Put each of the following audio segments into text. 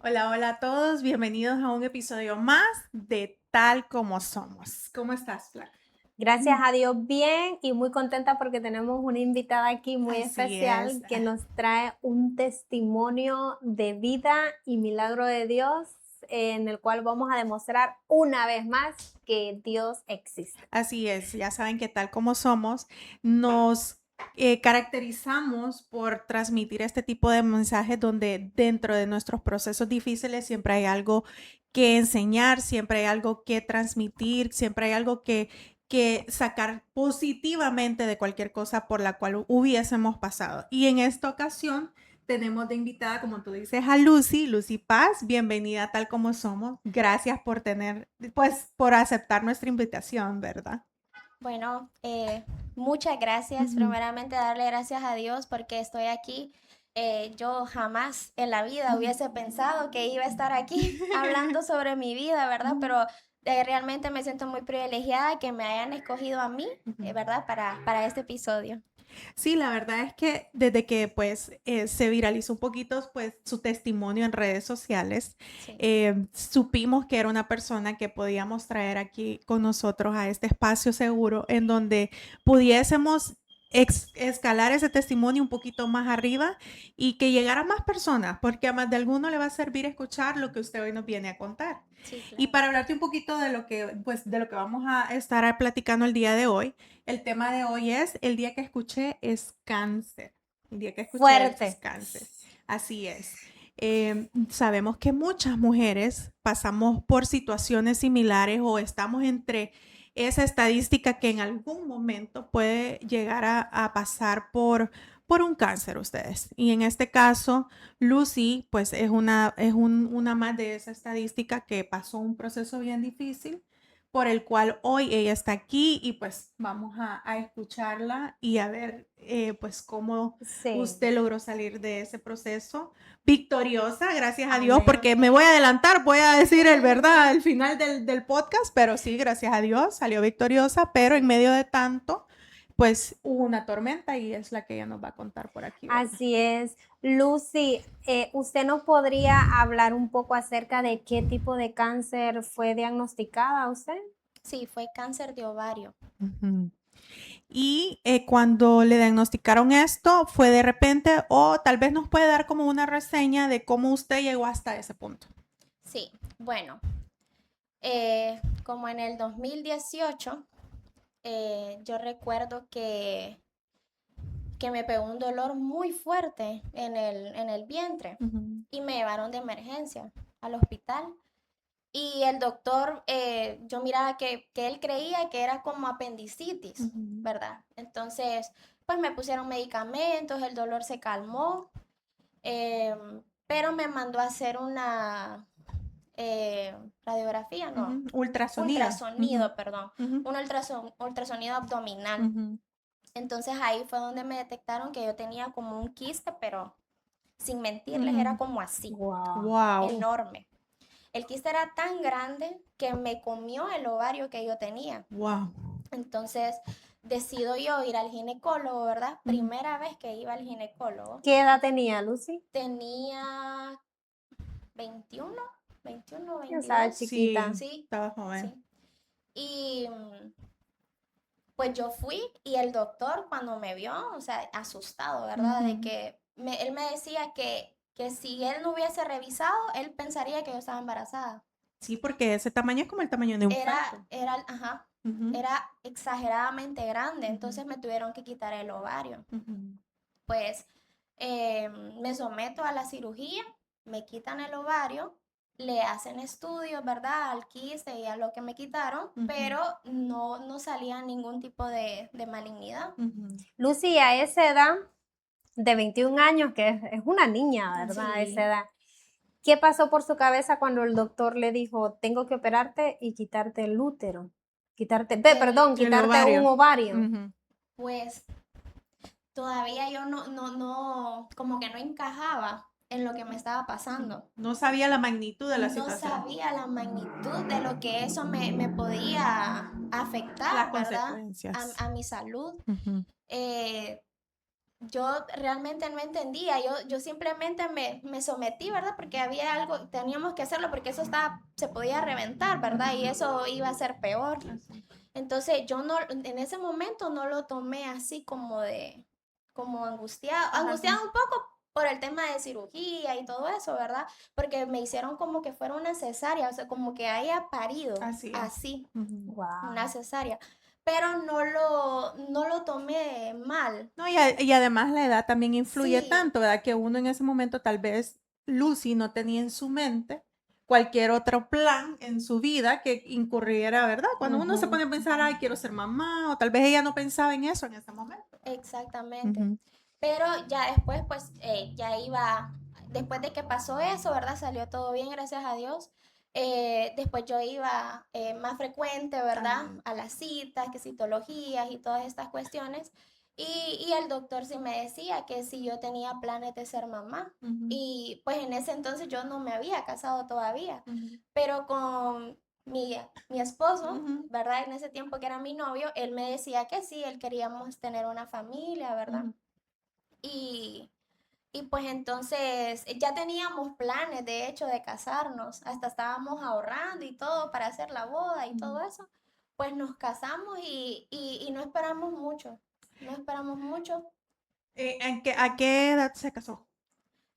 Hola, hola a todos, bienvenidos a un episodio más de Tal como Somos. ¿Cómo estás, Flaca? Gracias a Dios, bien y muy contenta porque tenemos una invitada aquí muy Así es. especial que nos trae un testimonio de vida y milagro de Dios en el cual vamos a demostrar una vez más que Dios existe. Así es, ya saben que Tal como Somos nos caracterizamos por transmitir este tipo de mensajes donde dentro de nuestros procesos difíciles siempre hay algo que enseñar, siempre hay algo que transmitir, siempre hay algo que sacar positivamente de cualquier cosa por la cual hubiésemos pasado. Y en esta ocasión tenemos de invitada, como tú dices, a Lucy Paz. Bienvenida Tal como Somos. Gracias por por aceptar nuestra invitación, ¿verdad? Bueno, muchas gracias. Ujú, Primeramente, darle gracias a Dios porque estoy aquí. Yo jamás en la vida ujú, hubiese pensado que iba a estar aquí hablando sobre mi vida, ¿verdad? ujú, Pero realmente me siento muy privilegiada que me hayan escogido a mí, ujú. ¿verdad? Para este episodio. Sí, la verdad es que desde que se viralizó un poquito su testimonio en redes sociales, Sí. supimos que era una persona que podíamos traer aquí con nosotros a este espacio seguro en donde pudiésemos escalar ese testimonio un poquito más arriba y que llegara a más personas, porque a más de alguno le va a servir escuchar lo que usted hoy nos viene a contar. Sí, Y claro. para hablarte un poquito de lo que vamos a estar platicando el día de hoy, el tema de hoy es el día que escuché es cáncer. El día que escuché es Fuerte. cáncer. Así es. Sabemos que muchas mujeres pasamos por situaciones similares o estamos entre esa estadística que en algún momento puede llegar a pasar por un cáncer ustedes. Y en este caso, Lucy, pues una más de esa estadística que pasó un proceso bien difícil por el cual hoy ella está aquí y pues vamos a escucharla y a ver pues cómo Sí, usted logró salir de ese proceso victoriosa, gracias a Dios, amén. porque me voy a adelantar, voy a decir el verdad al final del podcast, pero sí, gracias a Dios salió victoriosa, pero en Sí. medio de tanto, pues hubo una tormenta y es la que ella nos va a contar por aquí, ¿verdad? Así es. Lucy, ¿usted nos podría hablar un poco acerca de qué tipo de cáncer fue diagnosticada a usted? Sí, fue cáncer de ovario. Ujú. Y cuando le diagnosticaron esto, fue de repente, o tal vez nos puede dar como una reseña de cómo usted llegó hasta ese punto. Sí, bueno, como en el 2018, yo recuerdo que me pegó un dolor muy fuerte en el vientre Ujú, y me llevaron de emergencia al hospital. Y el doctor, yo miraba que él creía que era como apendicitis, ujú, ¿verdad? Entonces, pues me pusieron medicamentos, el dolor se calmó, pero me mandó a hacer una radiografía, no, ujú. Ultrasonido. Ujú, ultrasonido, perdón, ujú, un ultrasonido abdominal. ujú. Entonces ahí fue donde me detectaron que yo tenía como un quiste, pero sin mentirles era Ujú. como así, Wow. Wow, enorme. El quiste era tan grande que me comió el ovario que yo tenía. wow. Entonces decido yo ir al ginecólogo, ¿verdad? Ujú. Primera vez que iba al ginecólogo. ¿Qué edad tenía Lucy? Tenía 21, 21, Yo estaba 22. chiquita. Sí, Sí, estaba joven. sí. Y pues yo fui y el doctor cuando me vio, o sea, asustado, ¿verdad? De Ujú. que él me decía que si él no hubiese revisado, él pensaría que yo estaba embarazada. Sí, porque ese tamaño es como el tamaño de un feto. Ajá, Ujú, era exageradamente grande, ujú, entonces me tuvieron que quitar el ovario. ujú, Pues me someto a la cirugía, me quitan el ovario, le hacen estudios, ¿verdad? Al quiste y a lo que me quitaron, ujú, pero no salía ningún tipo de malignidad. ujú. Lucy, a esa edad de 21 años, que es una niña, ¿verdad? A esa Sí, edad. ¿Qué pasó por su cabeza cuando el doctor le dijo, tengo que operarte y quitarte el útero? el, Perdón, El quitarte un ovario. ovario. Ujú. pues todavía yo no, como que no encajaba en lo que me estaba pasando. No sabía la magnitud de la No situación, sabía la magnitud de lo que eso me podía las afectar, ¿verdad? consecuencias. A mi salud. Ujú, Eh, yo realmente no entendía, yo simplemente me sometí, ¿verdad? Porque había algo, teníamos que hacerlo porque eso se podía reventar, ¿verdad? Y eso iba a ser peor. Así. Entonces yo no, en ese momento no lo tomé así como angustiado, Ajá, angustiado un poco por el tema de cirugía y todo eso, ¿verdad? Porque me hicieron como que fuera una cesárea, o sea, como que haya parido así es. así, Ujú. una Wow. cesárea. Pero no lo tomé mal. No, y además la edad también influye Sí, tanto, ¿verdad? Que uno en ese momento tal vez Lucy no tenía en su mente cualquier otro plan en su vida que incurriera, ¿verdad? Cuando uno se Ujú. pone a pensar, ay, quiero ser mamá, o tal vez ella no pensaba en eso en ese momento. exactamente. Ujú, Pero ya después, pues, ya iba, después de que pasó eso, ¿verdad? Salió todo bien, gracias a Dios. Después yo iba más frecuente, ¿verdad? amén. A las citas, que citologías y todas estas cuestiones. Y el doctor sí me decía que si yo tenía planes de ser mamá. Ujú, Y pues en ese entonces yo no me había casado todavía, ujú, pero con mi esposo, ujú, ¿verdad? En ese tiempo que era mi novio, él me decía que sí, él queríamos tener una familia, ¿verdad? ujú, Y, y pues entonces ya teníamos planes, de hecho, de casarnos, hasta estábamos ahorrando y todo para hacer la boda y todo ujú. eso. Pues nos casamos y no esperamos mucho, no esperamos mucho. ¿A qué edad se casó?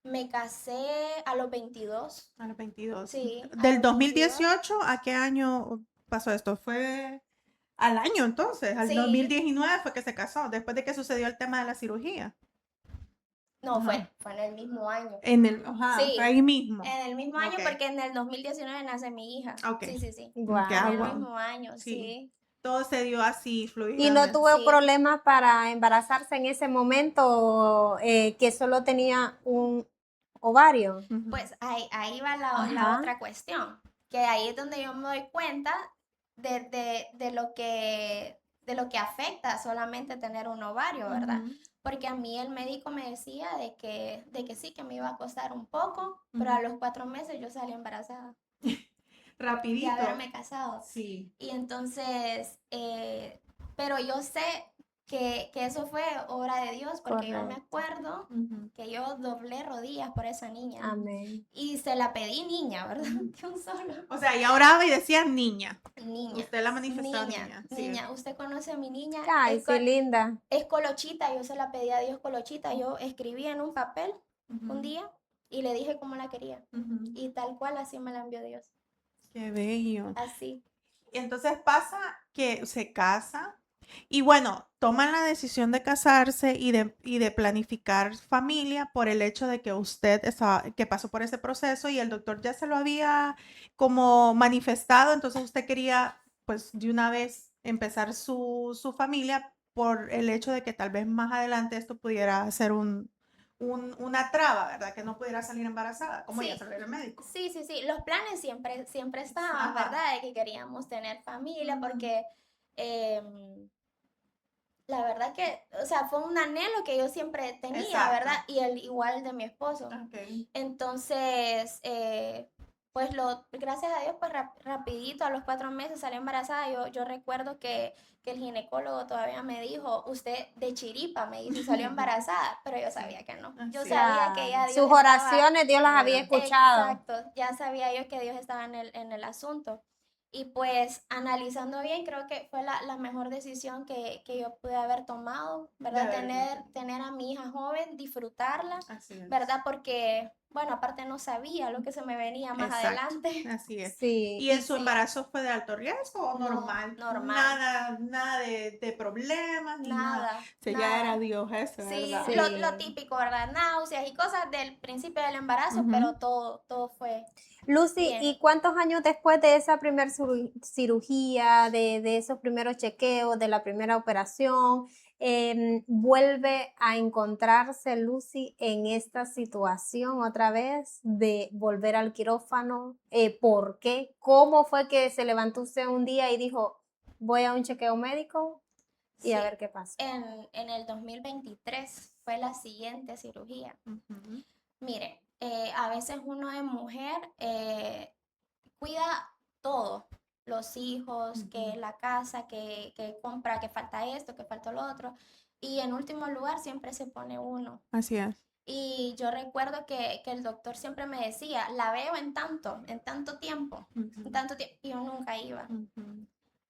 Me casé a los 22, A los 22. sí, a ¿Del los 22. 2018 a qué año pasó esto? Fue al año entonces, al Sí, 2019 fue que se casó, después de que sucedió el tema de la cirugía. no, Ajá. fue en el mismo año. Ajá, fue Sí, ahí mismo. en el mismo año Ok, porque en el 2019 nace mi hija. ok. Sí, sí, sí. Que En Wow. el agua. mismo año, Sí. sí. Todo se dio así, ¿Y no fluidamente. tuvo Sí. problemas para embarazarse en ese momento, que solo tenía un ovario? Ujú, Pues ahí va la Ajá. otra cuestión, que ahí es donde yo me doy cuenta de lo que afecta solamente tener un ovario, ¿verdad? ujú, Porque a mí el médico me decía de que sí, que me iba a costar un poco, pero a ujú. los 4 meses yo salí embarazada de Rapidito. haberme casado. Sí. Y entonces, pero yo sé que eso fue obra de Dios, porque yo me Correcto. acuerdo Ujú, que yo doblé rodillas por esa niña ujú, Amén. y se la pedí niña, ¿verdad? ujú. De un solo. O sea, y oraba y decía niña. Niña, Usted la manifestaba niña, niña. Sí. niña. Usted conoce a mi niña, Ay, sí, linda. es Colochita, yo se la pedí a Dios Colochita. Yo escribí en un papel un Ujú, día y le dije cómo la quería. ujú. Y tal cual así me la envió Dios. Qué bello. Así. Y entonces pasa que se casa y bueno, toman la decisión de casarse y de planificar familia por el hecho de que usted que pasó por ese proceso y el doctor ya se lo había como manifestado, entonces usted quería pues de una vez empezar su familia por el hecho de que tal vez más adelante esto pudiera ser una traba, ¿verdad? Que no pudiera salir embarazada, como ya Sí, salió el médico. sí, sí, sí. Los planes siempre estaban, Ajá. ¿verdad? De que queríamos tener familia, Ujú. porque la verdad que, o sea, fue un anhelo que yo siempre tenía, Exacto. ¿verdad? Y el igual de mi esposo. Ok. Entonces, pues gracias a Dios, pues rapidito, a los 4 meses salí embarazada. Yo recuerdo que el ginecólogo todavía me dijo, usted de chiripa, me dice, y salió embarazada, pero yo Sí, sabía que no. Yo así es. sabía que Claro. ya Dios Sus estaba, oraciones Dios las había Claro. escuchado. exacto, ya sabía yo que Dios estaba en el asunto. Y pues analizando bien, creo que fue la mejor decisión que yo pude haber tomado, De ¿verdad? haber Tener a mi hija joven, disfrutarla, así es. ¿verdad? Porque, bueno, aparte no sabía lo que se me venía más Exacto, adelante. así es. Sí, ¿Y en y su Sí, embarazo fue de alto riesgo o no, normal? normal, Nada de problemas ni nada. nada, Sí, ya era nada. Dios eso, Sí, ¿verdad? lo sí. típico, ¿verdad? Náuseas y cosas del principio del embarazo, Ujú. pero todo fue Lucy, bien. ¿y cuántos años después de esa primera cirugía, de esos primeros chequeos, de la primera operación, vuelve a encontrarse Lucy en esta situación otra vez de volver al quirófano? ¿Por qué? ¿Cómo fue que se levantó usted un día y dijo, voy a un chequeo médico y a Sí, ver qué pasa? en el 2023 fue la siguiente cirugía. Ujú, Mire, a veces uno de mujer cuida todo, los hijos, ujú, que la casa, que compra, que falta esto, que falta lo otro. y en último lugar siempre se pone uno. Así es. Y yo recuerdo que el doctor siempre me decía, la veo en tanto tiempo, en tanto tiempo, y yo nunca iba.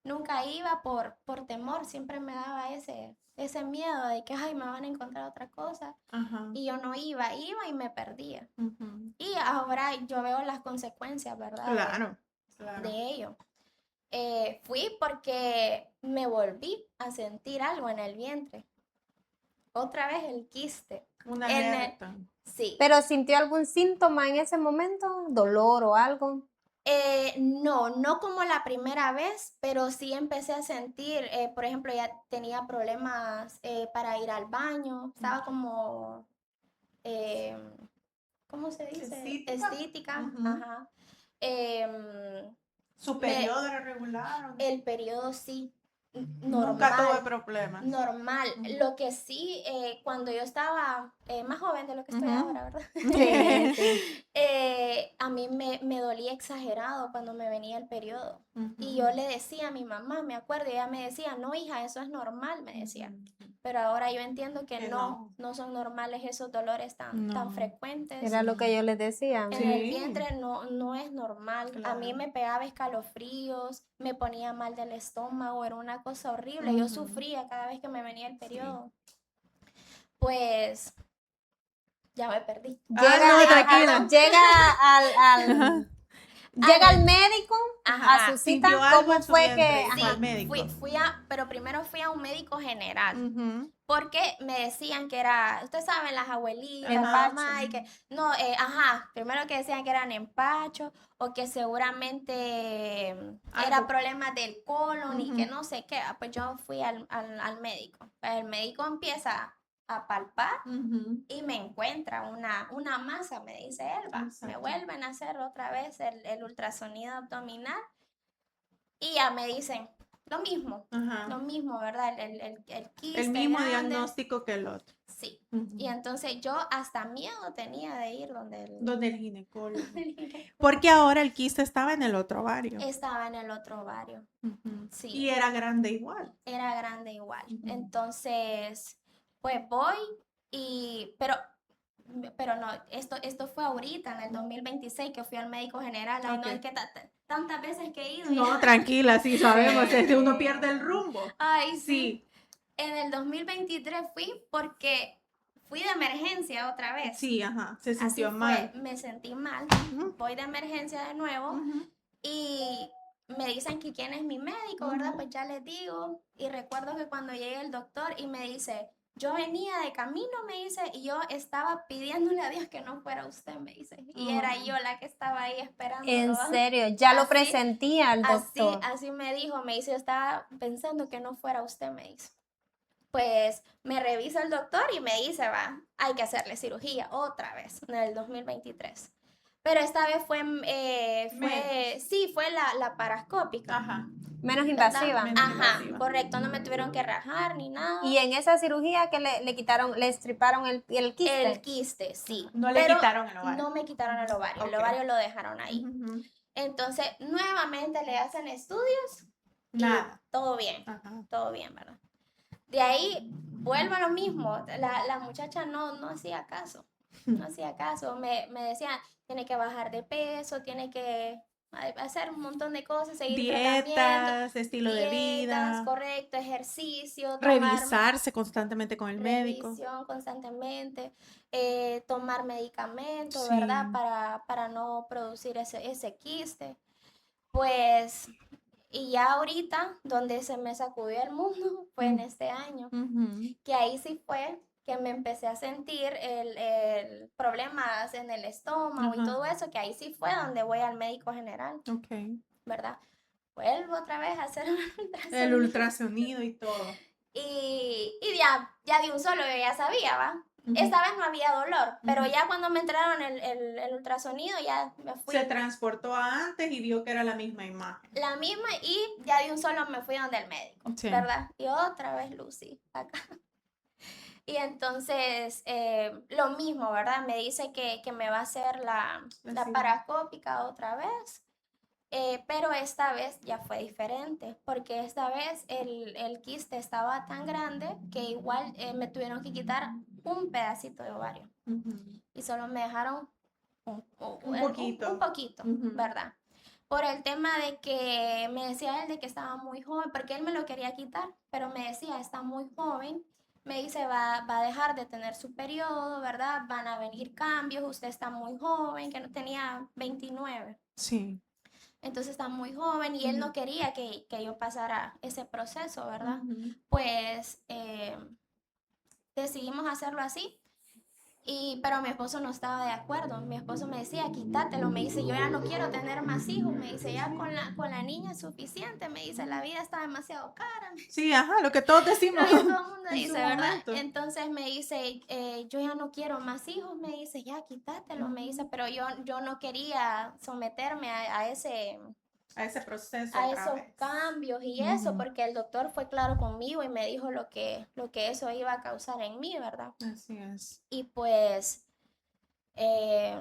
Nunca iba por temor, siempre me daba ese miedo de que, ay, me van a encontrar otra cosa. Ajá. Y yo no iba y me perdía. Y ahora yo veo las consecuencias, ¿verdad? Claro, De ello. Fui porque me volví a sentir algo en el vientre. Otra vez el quiste. Una En alerta. Sí. ¿Pero sintió algún síntoma en ese momento? ¿Dolor o algo? No como la primera vez, pero sí empecé a sentir, por ejemplo, ya tenía problemas para ir al baño, estaba como, eh, ¿cómo se dice? Estítica, ajá. ¿Su periodo era regular? El periodo sí, Nunca tuve normal. problemas. Normal. Lo que sí, cuando yo estaba más joven de lo que estoy ahora, ¿verdad? Sí, sí. A mí me dolía exagerado cuando me venía el periodo. Y yo le decía a mi mamá, me acuerdo, y ella me decía, no, hija, eso es normal, me decía. Pero ahora yo entiendo que no son normales esos dolores tan frecuentes. Era lo que yo les decía. En el vientre no es normal. A mí me pegaba escalofríos, me ponía mal del estómago, era una cosa horrible. Yo sufría cada vez que me venía el periodo. Pues ya me perdí. Llega al médico, Ajá. a su cita. Sintió algo ¿Cómo en su fue vientre que...? y fue al médico? Pero primero fui a un médico general. Porque me decían que era, ustedes saben, las abuelitas, la mamá, y que, no, primero que decían que eran empachos, o que seguramente era problemas del colon y que no sé qué. Pues yo fui al médico. El médico empieza a palpar y me encuentra una masa, me dice Elba. Me vuelven a hacer otra vez el ultrasonido abdominal y ya me dicen lo mismo, ¿verdad? El quiste el mismo grande. diagnóstico que el otro. Sí. Y entonces yo hasta miedo tenía de ir donde el ginecólogo. Porque ahora el quiste estaba en el otro ovario. Estaba en el otro ovario. Sí. Y era grande igual. Era grande igual. Entonces, pues voy pero no, esto fue ahorita, en el 2026, que fui al médico general. Ay, no, es que tantas veces que he ido. No, tranquila, sí sabemos, es que uno pierde el rumbo. Ay, sí. En el 2023 fui porque fui de emergencia otra vez. Sí, se sintió mal. Me sentí mal, voy de emergencia de nuevo y me dicen que quién es mi médico, ¿verdad? Pues ya les digo. Y recuerdo que cuando llegué el doctor y me dice, yo venía de camino, me dice, y yo estaba pidiéndole a Dios que no fuera usted, me dice. Y era yo la que estaba ahí esperando. En serio, ya lo presentía el doctor. Así me dijo, me dice, yo estaba pensando que no fuera usted, me dice. Pues me revisa el doctor y me dice, hay que hacerle cirugía otra vez en el 2023. Pero esta vez fue la parascópica. Menos invasiva. Correcto, no me tuvieron que rajar ni nada. Y en esa cirugía que le quitaron, le estriparon el quiste. El quiste, sí. No le quitaron el ovario. No me quitaron el ovario, el ovario lo dejaron ahí. Entonces, nuevamente le hacen estudios. Nada. Todo bien, ¿verdad? De ahí vuelvo a lo mismo, la muchacha no hacía caso, me decían, tiene que bajar de peso, tiene que hacer un montón de cosas, seguir dietas, estilo de vida, correcto, ejercicio, revisarse constantemente con el médico. Revisión constantemente, tomar medicamentos, ¿verdad? Para no producir ese quiste. Pues... Y ya ahorita, donde se me sacudió el mundo, fue en este año, que ahí sí fue que me empecé a sentir el problemas en el estómago y todo eso, que ahí sí fue donde voy al médico general, ¿verdad? Vuelvo otra vez a hacer el ultrasonido y todo. Y ya de un solo yo ya sabía, ¿va? Esta vez no había dolor, pero ya cuando me entraron el ultrasonido ya me fui. Se transportó a antes y vio que era la misma imagen. La misma y ya de un solo me fui donde el médico, ¿verdad? Y otra vez Lucy, acá. Y entonces lo mismo, ¿verdad? Me dice que me va a hacer la parascópica otra vez. Pero esta vez ya fue diferente, porque esta vez el quiste estaba tan grande que igual me tuvieron que quitar un pedacito de ovario Ujú. y solo me dejaron Un un poquito. poquito, Ujú. ¿verdad? Por el tema de que me decía él de que estaba muy joven, porque él me lo quería quitar, pero me decía, está muy joven, me dice, va a dejar de tener su periodo, ¿verdad? Van a venir cambios, usted está muy joven, que no tenía 29, Sí. entonces está muy joven y él Ujú. no quería que yo pasara ese proceso, ¿verdad? Ujú. Pues decidimos hacerlo así. Pero mi esposo no estaba de acuerdo. Mi esposo me decía, quítatelo. Me dice, yo ya no quiero tener más hijos. Me dice, ya con la niña es suficiente. Me dice, la vida está demasiado cara. Sí, ajá, lo que todos Lo decimos que todo el mundo en su dice, ¿verdad? momento. Entonces me dice, yo ya no quiero más hijos. Me dice, ya quítatelo. Me dice, Ujú. pero yo no quería someterme A ese proceso a otra esos vez. cambios y eso, Ujú. porque el doctor fue claro conmigo y me dijo lo que eso iba a causar en mí, ¿verdad? Así es. Y pues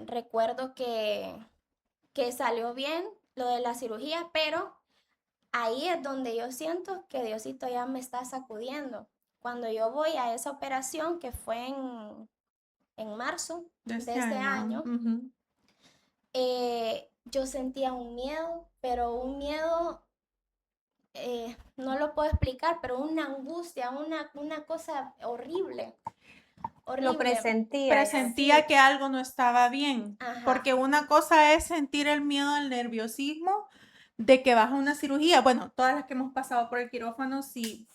recuerdo que salió bien lo de la cirugía, pero ahí es donde yo siento que Diosito ya me está sacudiendo. Cuando yo voy a esa operación que fue en marzo De de este este año. año, Ujú. yo sentía un miedo, pero un miedo, no lo puedo explicar, pero una angustia, una cosa horrible, Lo horrible. presentía ya. Presentía Sí, que algo no estaba bien, ajá, porque una cosa es sentir el miedo, el nerviosismo de que vas a una cirugía. Bueno, todas las que hemos pasado por el quirófano, si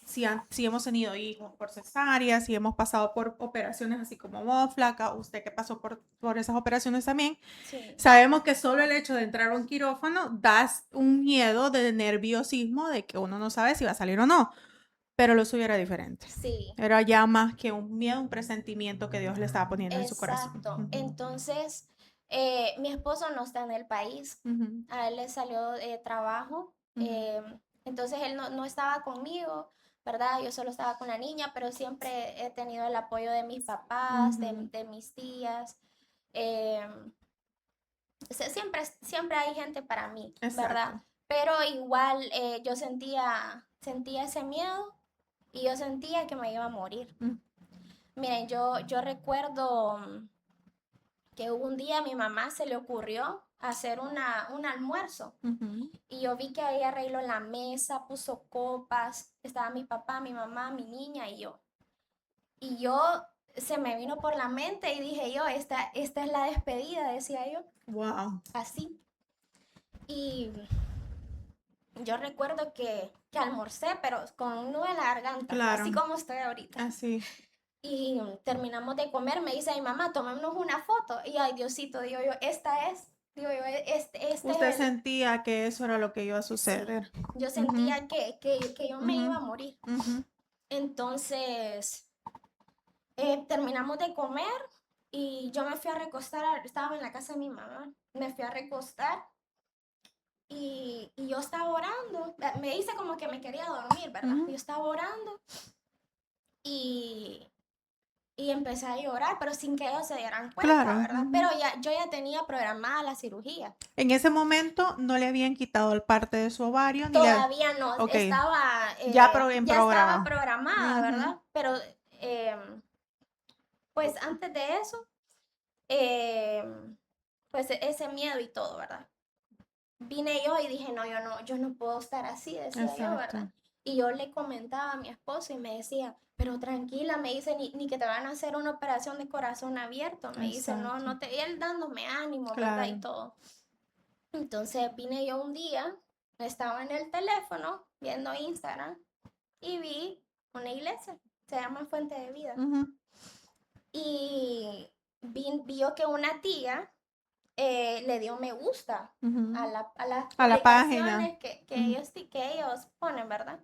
hemos tenido hijos por cesárea, si hemos pasado por operaciones así como vos, flaca, usted que pasó por esas operaciones también, sí, sabemos que solo el hecho de entrar a un quirófano da un miedo de nerviosismo de que uno no sabe si va a salir o no. Pero lo suyo era diferente. sí. Era ya más que un miedo, un presentimiento que Dios le estaba poniendo en su corazón. Exacto. Ujú. Entonces, mi esposo no está en el país. Ujú. A él le salió trabajo. Ujú. Entonces, él no estaba conmigo, ¿verdad? Yo solo estaba con la niña, pero siempre he tenido el apoyo de mis papás, Ujú. de mis tías. eh, siempre hay gente para mí, ¿verdad? Exacto. Pero igual yo sentía ese miedo y yo sentía que me iba a morir. Mm. Miren, yo recuerdo que un día a mi mamá se le ocurrió hacer un almuerzo Ujú. y yo vi que ahí arregló la mesa, puso copas, estaba mi papá, mi mamá, mi niña y yo. Y yo se me vino por la mente y dije yo, esta es la despedida, decía yo, Wow. así. Y yo recuerdo que almorcé, pero con un nudo en la garganta, así Claro. como estoy ahorita. Así. Y terminamos de comer, me dice mi mamá, tomémonos una foto. Y ay, Diosito, digo yo, esta es, digo yo, este Usted es el, sentía que eso era lo que iba a sí, suceder. yo Ujú. sentía que yo me iba Ujú. a morir. Ujú. Entonces, terminamos de comer y yo me fui a recostar, estaba en la casa de mi mamá, me fui a recostar y yo estaba orando. Me hice como que me quería dormir, ¿verdad? Yo Ujú. estaba orando y y empecé a llorar, pero sin que ellos se dieran cuenta, Claro. ¿verdad? Pero Ujú. yo ya tenía programada la cirugía. En ese momento no le habían quitado el parte de su ovario ni le... Todavía no, Ok. Ya en ya estaba programa. programada, Ujú. ¿verdad? Pero eh, pues antes de eso, eh, pues ese miedo y todo, ¿verdad? Vine yo y dije, no, yo no puedo estar así, decía yo, ¿verdad? Exacto. Y yo le comentaba a mi esposo y me decía, pero tranquila, me dice, ni que te van a hacer una operación de corazón abierto, me dice, no, Exacto. no te, y él dándome ánimo, ¿verdad? Y Claro. todo. Entonces vine yo un día, estaba en el teléfono viendo Instagram y vi una iglesia, se llama Fuente de Vida. Ujú. Y vio que una tía le dio me gusta Ujú. a las A la página. publicaciones Ujú. que ellos ponen, ¿verdad?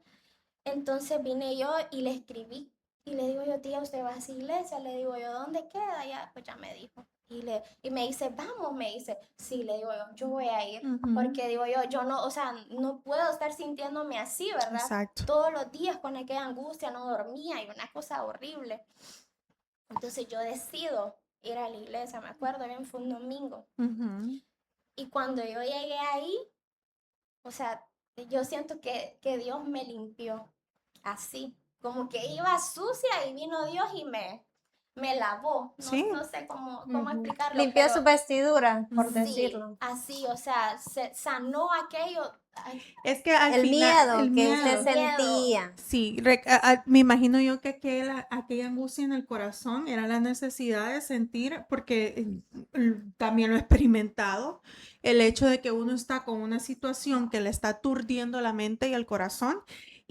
Entonces vine yo y le escribí y le digo yo, tía, ¿usted va a esa iglesia? Le digo yo, ¿dónde queda? Ya, pues ya me dijo. Y me dice, vamos, me dice, sí, le digo yo voy a ir, Ujú. porque digo yo no, o sea, no puedo estar sintiéndome así, ¿verdad? Exacto. Todos los días con aquella angustia, no dormía y una cosa horrible. Entonces yo decido ir a la iglesia, me acuerdo bien, fue un domingo. Ujú. Y cuando yo llegué ahí, O sea, yo siento que Dios me limpió así, como que iba sucia y vino Dios y me lavó. No, Sí. no sé cómo Ujú. explicarlo, Limpió pero su vestidura, por Ujú. sí, decirlo. así, o sea, se sanó aquello, ay, Es que al El final, el miedo que usted el miedo. miedo. sentía. Sí, me imagino yo que aquella angustia en el corazón era la necesidad de sentir, porque también lo he experimentado, el hecho de que uno está con una situación que le está aturdiendo la mente y el corazón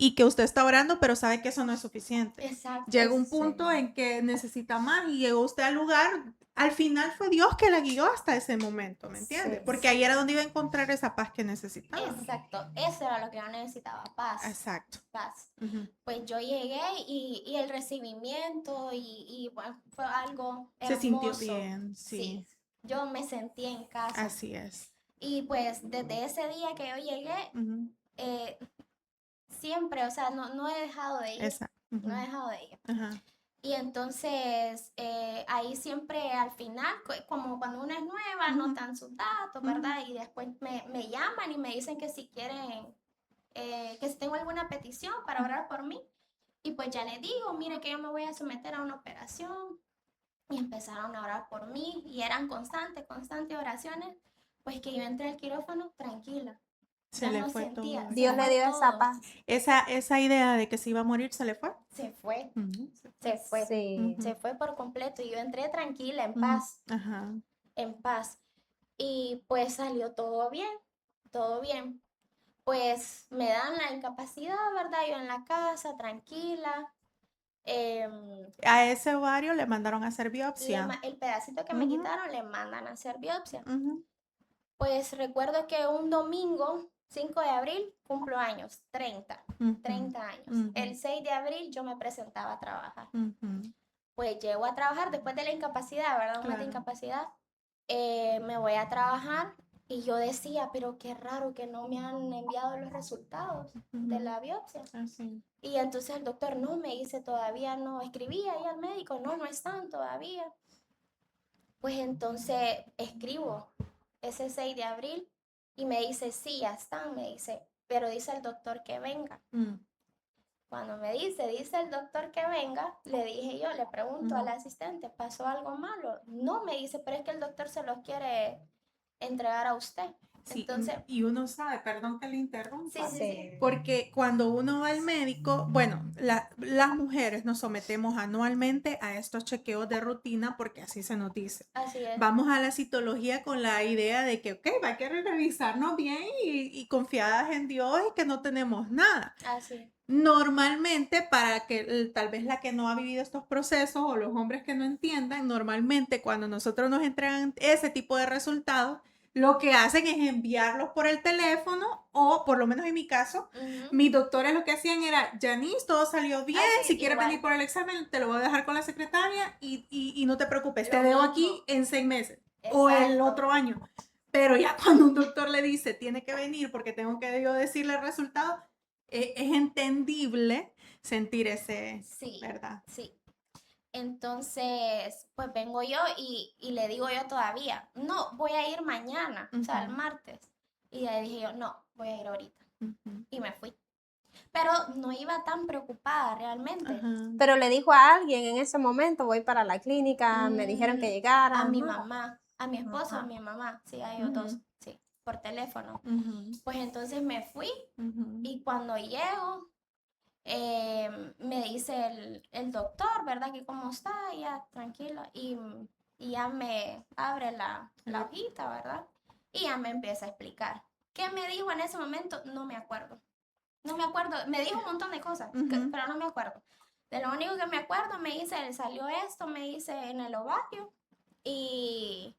y que usted está orando, pero sabe que eso no es suficiente. Exacto, Llega un Sí. punto en que necesita más y llegó usted al lugar. Al final fue Dios que la guió hasta ese momento, ¿me entiende? Sí. Porque ahí era donde iba a encontrar esa paz que necesitaba. exacto, eso era lo que yo necesitaba, paz, Exacto. paz. Ujú. Pues yo llegué y el recibimiento y bueno, fue algo Se sintió hermoso. bien, Sí, sí, yo me sentí en casa. así es. Y pues desde ese día que yo llegué, Ujú. eh, siempre, o sea, no he dejado de ir, Esa. no he Ujú. dejado de ir. Ajá. Y entonces ahí siempre al final, como cuando uno es nueva, Ujú. anotan sus datos, Ujú. ¿verdad? Y después me llaman y me dicen que si quieren, que si tengo alguna petición para orar por mí. Y pues ya les digo, mire que yo me voy a someter a una operación. Y empezaron a orar por mí y eran constantes oraciones. Pues que yo entré al quirófano tranquila. Se Ya le no fue todo. sentía, se Dios le fue dio esa todo. paz. Esa idea de que se iba a morir se le fue. Se fue, Ujú. se fue. Sí. Ujú. Se fue por completo y yo entré tranquila, en Ujú. paz, Ajá. en paz. Y pues salió todo bien, todo bien. Pues me dan la incapacidad, ¿verdad? Yo en la casa, tranquila. A ese ovario le mandaron a hacer biopsia. El pedacito que me Ujú. quitaron le mandan a hacer biopsia. Ujú. Pues recuerdo que un domingo, 5 de abril, cumplo años, 30 Ujú. años. Ujú. El 6 de abril yo me presentaba a trabajar. Ujú. Pues llego a trabajar después de la incapacidad, ¿verdad? Un mes de Claro. incapacidad. Me voy a trabajar y yo decía, pero qué raro que no me han enviado los resultados de Ujú. la biopsia. Así. Y entonces el doctor no me dice, todavía no. Escribí ahí al médico, no están todavía. Pues entonces escribo ese 6 de abril y me dice, sí, ya están, me dice, pero dice el doctor que venga. Mm. Cuando me dice el doctor que venga, le dije yo, le pregunto al Ujú. asistente, ¿pasó algo malo? No, me dice, pero es que el doctor se los quiere entregar a usted. Sí, Entonces, y uno sabe, perdón que le sí, interrumpa, sí, sí, porque cuando uno va al médico, bueno, las mujeres nos sometemos anualmente a estos chequeos de rutina porque así se nos dice. así es, Vamos a la citología con la idea de que, ok, va a querer revisarnos bien y confiadas en Dios y que no tenemos nada. así, Normalmente, para que tal vez la que no ha vivido estos procesos o los hombres que no entiendan, normalmente cuando nosotros nos entregan ese tipo de resultados, lo que hacen es enviarlos por el teléfono o por lo menos en mi caso, mis doctores lo que hacían era, Janice, todo salió bien, así, si quieres igual, venir por el examen, te lo voy a dejar con la secretaria y no te preocupes, lo te veo mismo, aquí en 6 meses o el exacto, otro año. Pero ya cuando un doctor le dice, tiene que venir porque tengo que yo decirle el resultado, es entendible sentir ese, sí, ¿verdad? sí. Entonces, pues vengo yo y le digo yo todavía, no, voy a ir mañana, o sea, el Ujú. martes. Y le dije yo, no, voy a ir ahorita. Ujú. Y me fui. Pero no iba tan preocupada realmente. Ajá. Pero le dijo a alguien en ese momento, voy para la clínica, me dijeron que A llegara. mi Nada. mamá, a mi esposo, a Ajá. mi mamá, sí, a ellos dos, Ujú. sí, por teléfono. Ujú. Pues entonces me fui Ujú. y cuando llego, me dice el doctor, ¿verdad? Que cómo está, ya tranquila. Y ya me abre la hojita, ¿verdad? Y ya me empieza a explicar. ¿Qué me dijo en ese momento? No me acuerdo. No me acuerdo. Me dijo un montón de cosas, Ujú. pero no me acuerdo. De lo único que me acuerdo, me dice, salió esto, me dice en el ovario. Y,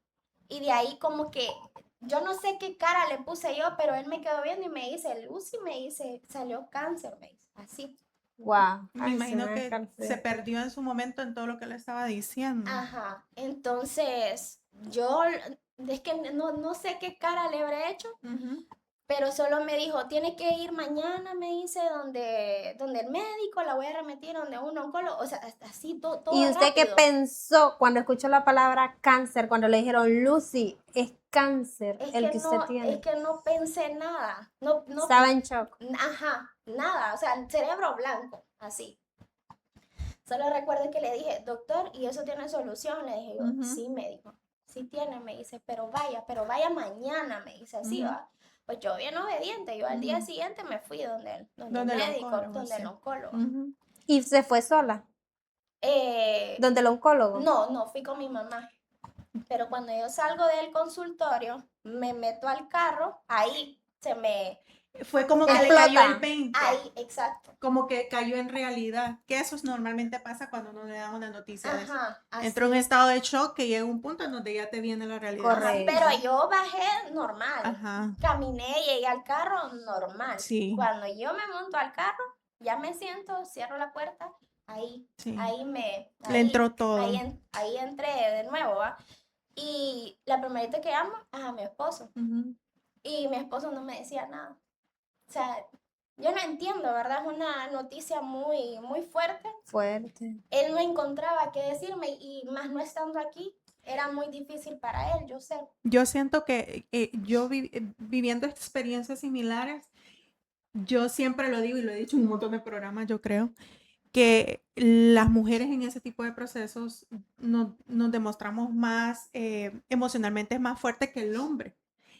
y de ahí como que yo no sé qué cara le puse yo, pero él me quedó viendo y me dice, Lucy, me dice, salió cáncer, me dice, así. Wow. Me Ay, se me imagino da que se escalofrío. perdió en su momento en todo lo que le estaba diciendo. Ajá, entonces yo es que no sé qué cara le habré hecho, Ujú. pero solo me dijo, tiene que ir mañana, me dice, donde el médico, la voy a remitir donde un oncólogo, o sea, así todo ¿Y usted qué rápido. pensó cuando escuchó la palabra cáncer, cuando le dijeron, Lucy, cáncer Es el que que usted no, tiene. es que no pensé nada. No, no, Estaba en shock. ajá, nada. O sea, el cerebro blanco, así. Solo recuerdo que le dije, doctor, ¿y eso tiene solución? Le dije yo, Ujú. sí, me dijo, sí tiene, me dice, pero vaya mañana, me dice, así Ujú. va. Pues yo bien obediente, yo al día Ujú. siguiente me fui donde el Donde el médico, oncólogo, donde el sí. oncólogo. Ujú. Y se fue sola, Eh, donde el oncólogo. no, fui con mi mamá. Pero cuando yo salgo del consultorio, me meto al carro, ahí se me... Fue como que le cayó el Explota. 20, Ahí, exacto. como que cayó en realidad, que eso normalmente pasa cuando uno le da una noticia de eso. Ajá, Entra en un así. estado de shock que llega un punto en donde ya te viene la realidad. Correcto. encima. Pero yo bajé normal. Ajá, Caminé, llegué al carro normal. sí, Cuando yo me monto al carro, ya me siento, cierro la puerta, ahí, sí. le Le entró todo. ahí entré de nuevo, ¿va? Y la primerita que llamo es a mi esposo. Ujú. Y mi esposo no me decía nada. O sea, yo no entiendo, ¿verdad? Es una noticia muy, muy fuerte. Fuerte. Él no encontraba qué decirme y más no estando aquí, era muy difícil para él, yo sé. Yo siento que viviendo experiencias similares, yo siempre lo digo y lo he dicho en un montón de programas, yo creo, que las mujeres en ese tipo de procesos nos demostramos más emocionalmente más fuerte que el hombre.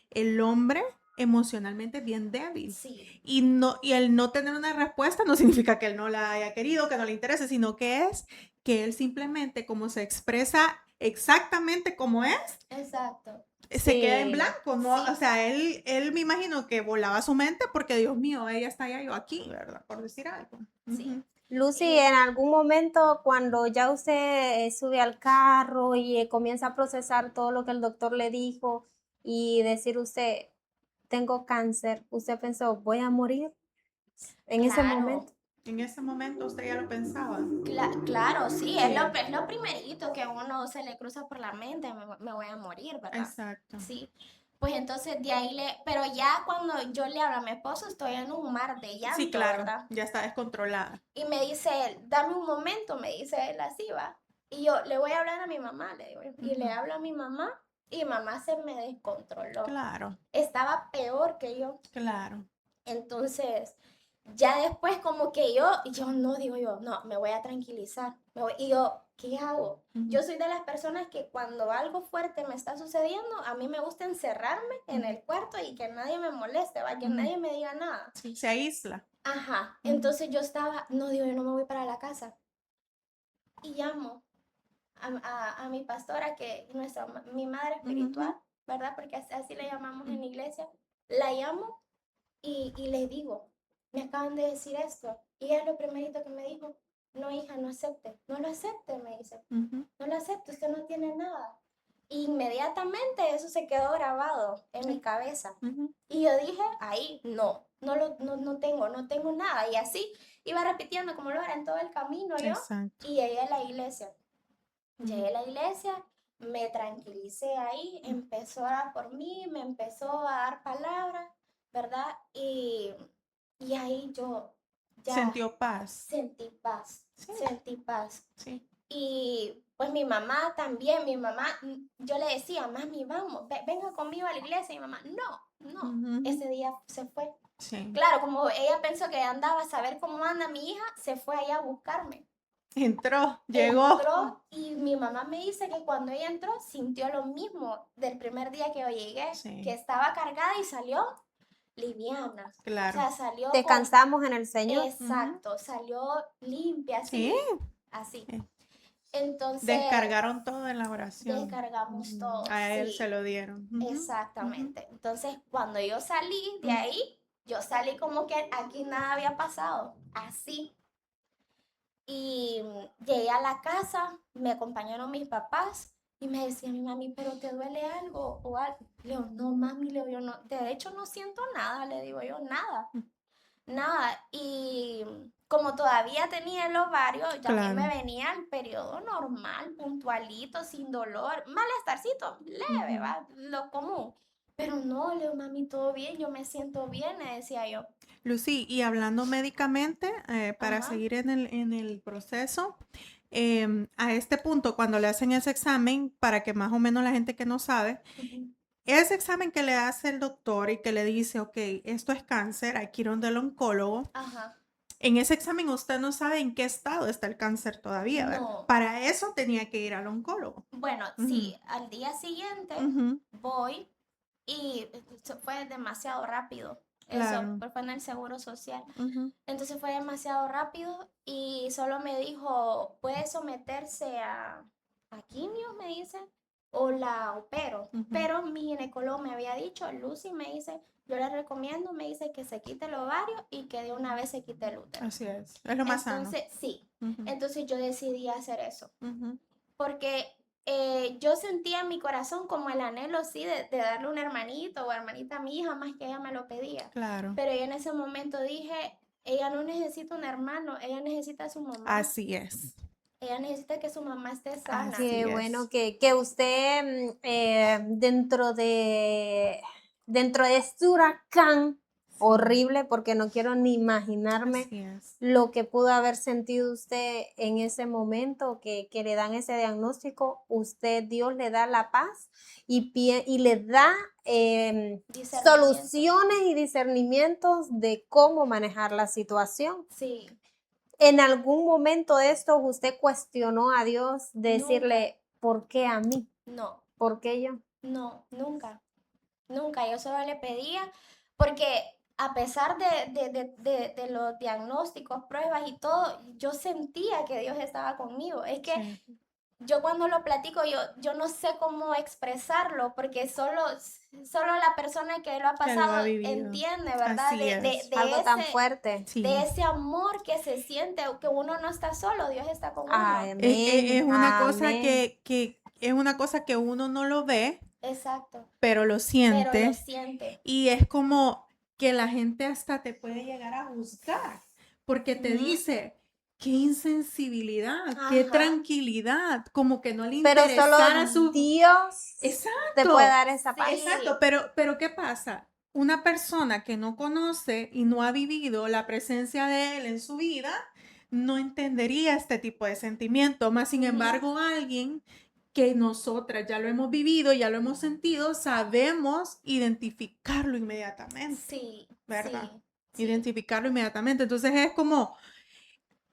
El hombre emocionalmente es bien débil. Sí, Y el no tener una respuesta no significa que él no la haya querido, que no le interese, sino que es que él simplemente como se expresa exactamente como es, exacto. se queda en Sí. blanco, ¿no? Sí. O sea, él me imagino que volaba su mente porque Dios mío, ella está allá, yo aquí, ¿verdad? Por decir algo. Sí. Ujú. Lucy, Y- en algún momento cuando ya usted sube al carro y comienza a procesar todo lo que el doctor le dijo y decir usted, tengo cáncer, usted pensó, voy a morir en ese Claro, momento. En ese momento usted ya lo pensaba. claro, sí, Sí. es lo primerito que a uno se le cruza por la mente, me voy a morir, ¿verdad? Exacto. Sí. Pues entonces de ahí pero ya cuando yo le hablo a mi esposo estoy en un mar de llanto, Sí, claro, ¿verdad? ya está descontrolada. Y me dice él, dame un momento, me dice él así, va. Y yo le voy a hablar a mi mamá, le digo, y le Ujú. hablo a mi mamá y mamá se me descontroló. Claro, Estaba peor que yo. claro. Entonces, ya después como que yo no digo yo, no, me voy a tranquilizar. Y yo, ¿qué hago? Ujú. Yo soy de las personas que cuando algo fuerte me está sucediendo, a mí me gusta encerrarme en el cuarto y que nadie me moleste, ¿va? Que Ujú. nadie me diga nada. Sí, se aísla. Ajá, Ujú. entonces yo estaba, no digo, yo no me voy para la casa. Y llamo a mi pastora, que es mi madre espiritual, ¿verdad? Porque así le llamamos en la iglesia. La llamo y le digo, me acaban de decir esto. Y ella lo primerito que me dijo, no hija, no acepte, no lo acepte, me dice, Ujú. no lo acepte, usted no tiene nada. Inmediatamente eso se quedó grabado en mi cabeza. Ujú. Y yo dije, ahí, no tengo nada. Y así iba repitiendo como lo era en todo el camino yo. Exacto. Y llegué a la iglesia. Ujú. Llegué a la iglesia, me tranquilicé ahí, empezó a orar por mí, me empezó a dar palabras, ¿verdad? Y ahí yo ya Sintió paz. sentí paz, Sí. sentí paz. Sí. Y pues mi mamá también, yo le decía, mami, vamos, venga conmigo a la iglesia. Y mi mamá, no, Ujú. ese día se fue. Sí. Claro, como ella pensó que andaba a saber cómo anda mi hija, se fue allá a buscarme. Entró, llegó. Entró y mi mamá me dice que cuando ella entró sintió lo mismo del primer día que yo llegué, Sí. que estaba cargada y salió liviana. Claro. O sea, salió Descansamos en el Señor. exacto, salió limpia, así, Sí. así. Sí. Entonces, Descargaron todo en la oración. descargamos todo, A él sí, se lo dieron. Ujú. exactamente. Entonces, cuando yo salí de ahí, yo salí como que aquí nada había pasado, así. Y llegué a la casa, me acompañaron mis papás y me decía mi mami, ¿pero te duele algo o algo? Le digo, no, mami, le digo, yo no, de hecho no siento nada, le digo yo, nada, nada. Y como todavía tenía el ovario, ya a mí me Claro. venía el periodo normal, puntualito, sin dolor, malestarcito, leve, Ujú. ¿va? Lo común. Pero no, le digo, mami, todo bien, yo me siento bien, le decía yo. Lucy, y hablando médicamente, para Ajá. seguir en el proceso, a este punto, cuando le hacen ese examen, para que más o menos la gente que no sabe, Ujú. ese examen que le hace el doctor y que le dice, ok, esto es cáncer, hay que ir donde el oncólogo. Ajá. En ese examen usted no sabe en qué estado está el cáncer todavía, ¿verdad? No. Para eso tenía que ir al oncólogo. Bueno, Ujú. sí, al día siguiente Ujú, voy y eso fue demasiado rápido. claro. Eso fue en el Seguro Social. Ujú, Entonces fue demasiado rápido y solo me dijo, puede someterse a quimio, me dice, o la opero. ujú. Pero mi ginecólogo me había dicho, Lucy me dice, yo le recomiendo, me dice que se quite el ovario y que de una vez se quite el útero. Así es lo más sano. Entonces, sí, Ujú, entonces yo decidí hacer eso ujú, porque yo sentía en mi corazón como el anhelo, sí, de darle un hermanito o hermanita a mi hija, más que ella me lo pedía. claro. Pero yo en ese momento dije, ella no necesita un hermano, ella necesita a su mamá. Así es. Ella necesita que su mamá esté sana. Así Qué es. bueno que usted dentro de este huracán horrible, porque no quiero ni imaginarme Así es. lo que pudo haber sentido usted en ese momento que le dan ese diagnóstico, Dios le da la paz y le da Discernimiento. soluciones y discernimientos de cómo manejar la situación. Sí, ¿En algún momento de esto usted cuestionó a Dios, decirle, ¿por qué a mí? no, ¿Por qué yo? no, nunca, nunca. Yo solo le pedía, porque a pesar de los diagnósticos, pruebas y todo, yo sentía que Dios estaba conmigo. Es que Sí. yo cuando lo platico, yo no sé cómo expresarlo, porque solo la persona que lo ha Que lo ha pasado vivido. entiende, ¿verdad? Así es. Algo tan fuerte. Sí. De ese amor que se siente, que uno no está solo, Dios está con uno. Amén. Es una cosa amén. que es una cosa que uno no lo ve, Exacto, pero lo pero siente. lo siente. Y es como que la gente hasta te puede llegar a juzgar, porque te Ujú. dice, qué insensibilidad, qué Ajá. tranquilidad, como que no le Pero interesara solo su... Dios te Exacto, puede dar esa paz. Sí. exacto, pero ¿qué pasa? Una persona que no conoce y no ha vivido la presencia de él en su vida, no entendería este tipo de sentimiento, más sin Ujú. embargo alguien que nosotras ya lo hemos vivido, ya lo hemos sentido, sabemos identificarlo inmediatamente, Sí, ¿verdad? sí. Identificarlo inmediatamente. Entonces es como,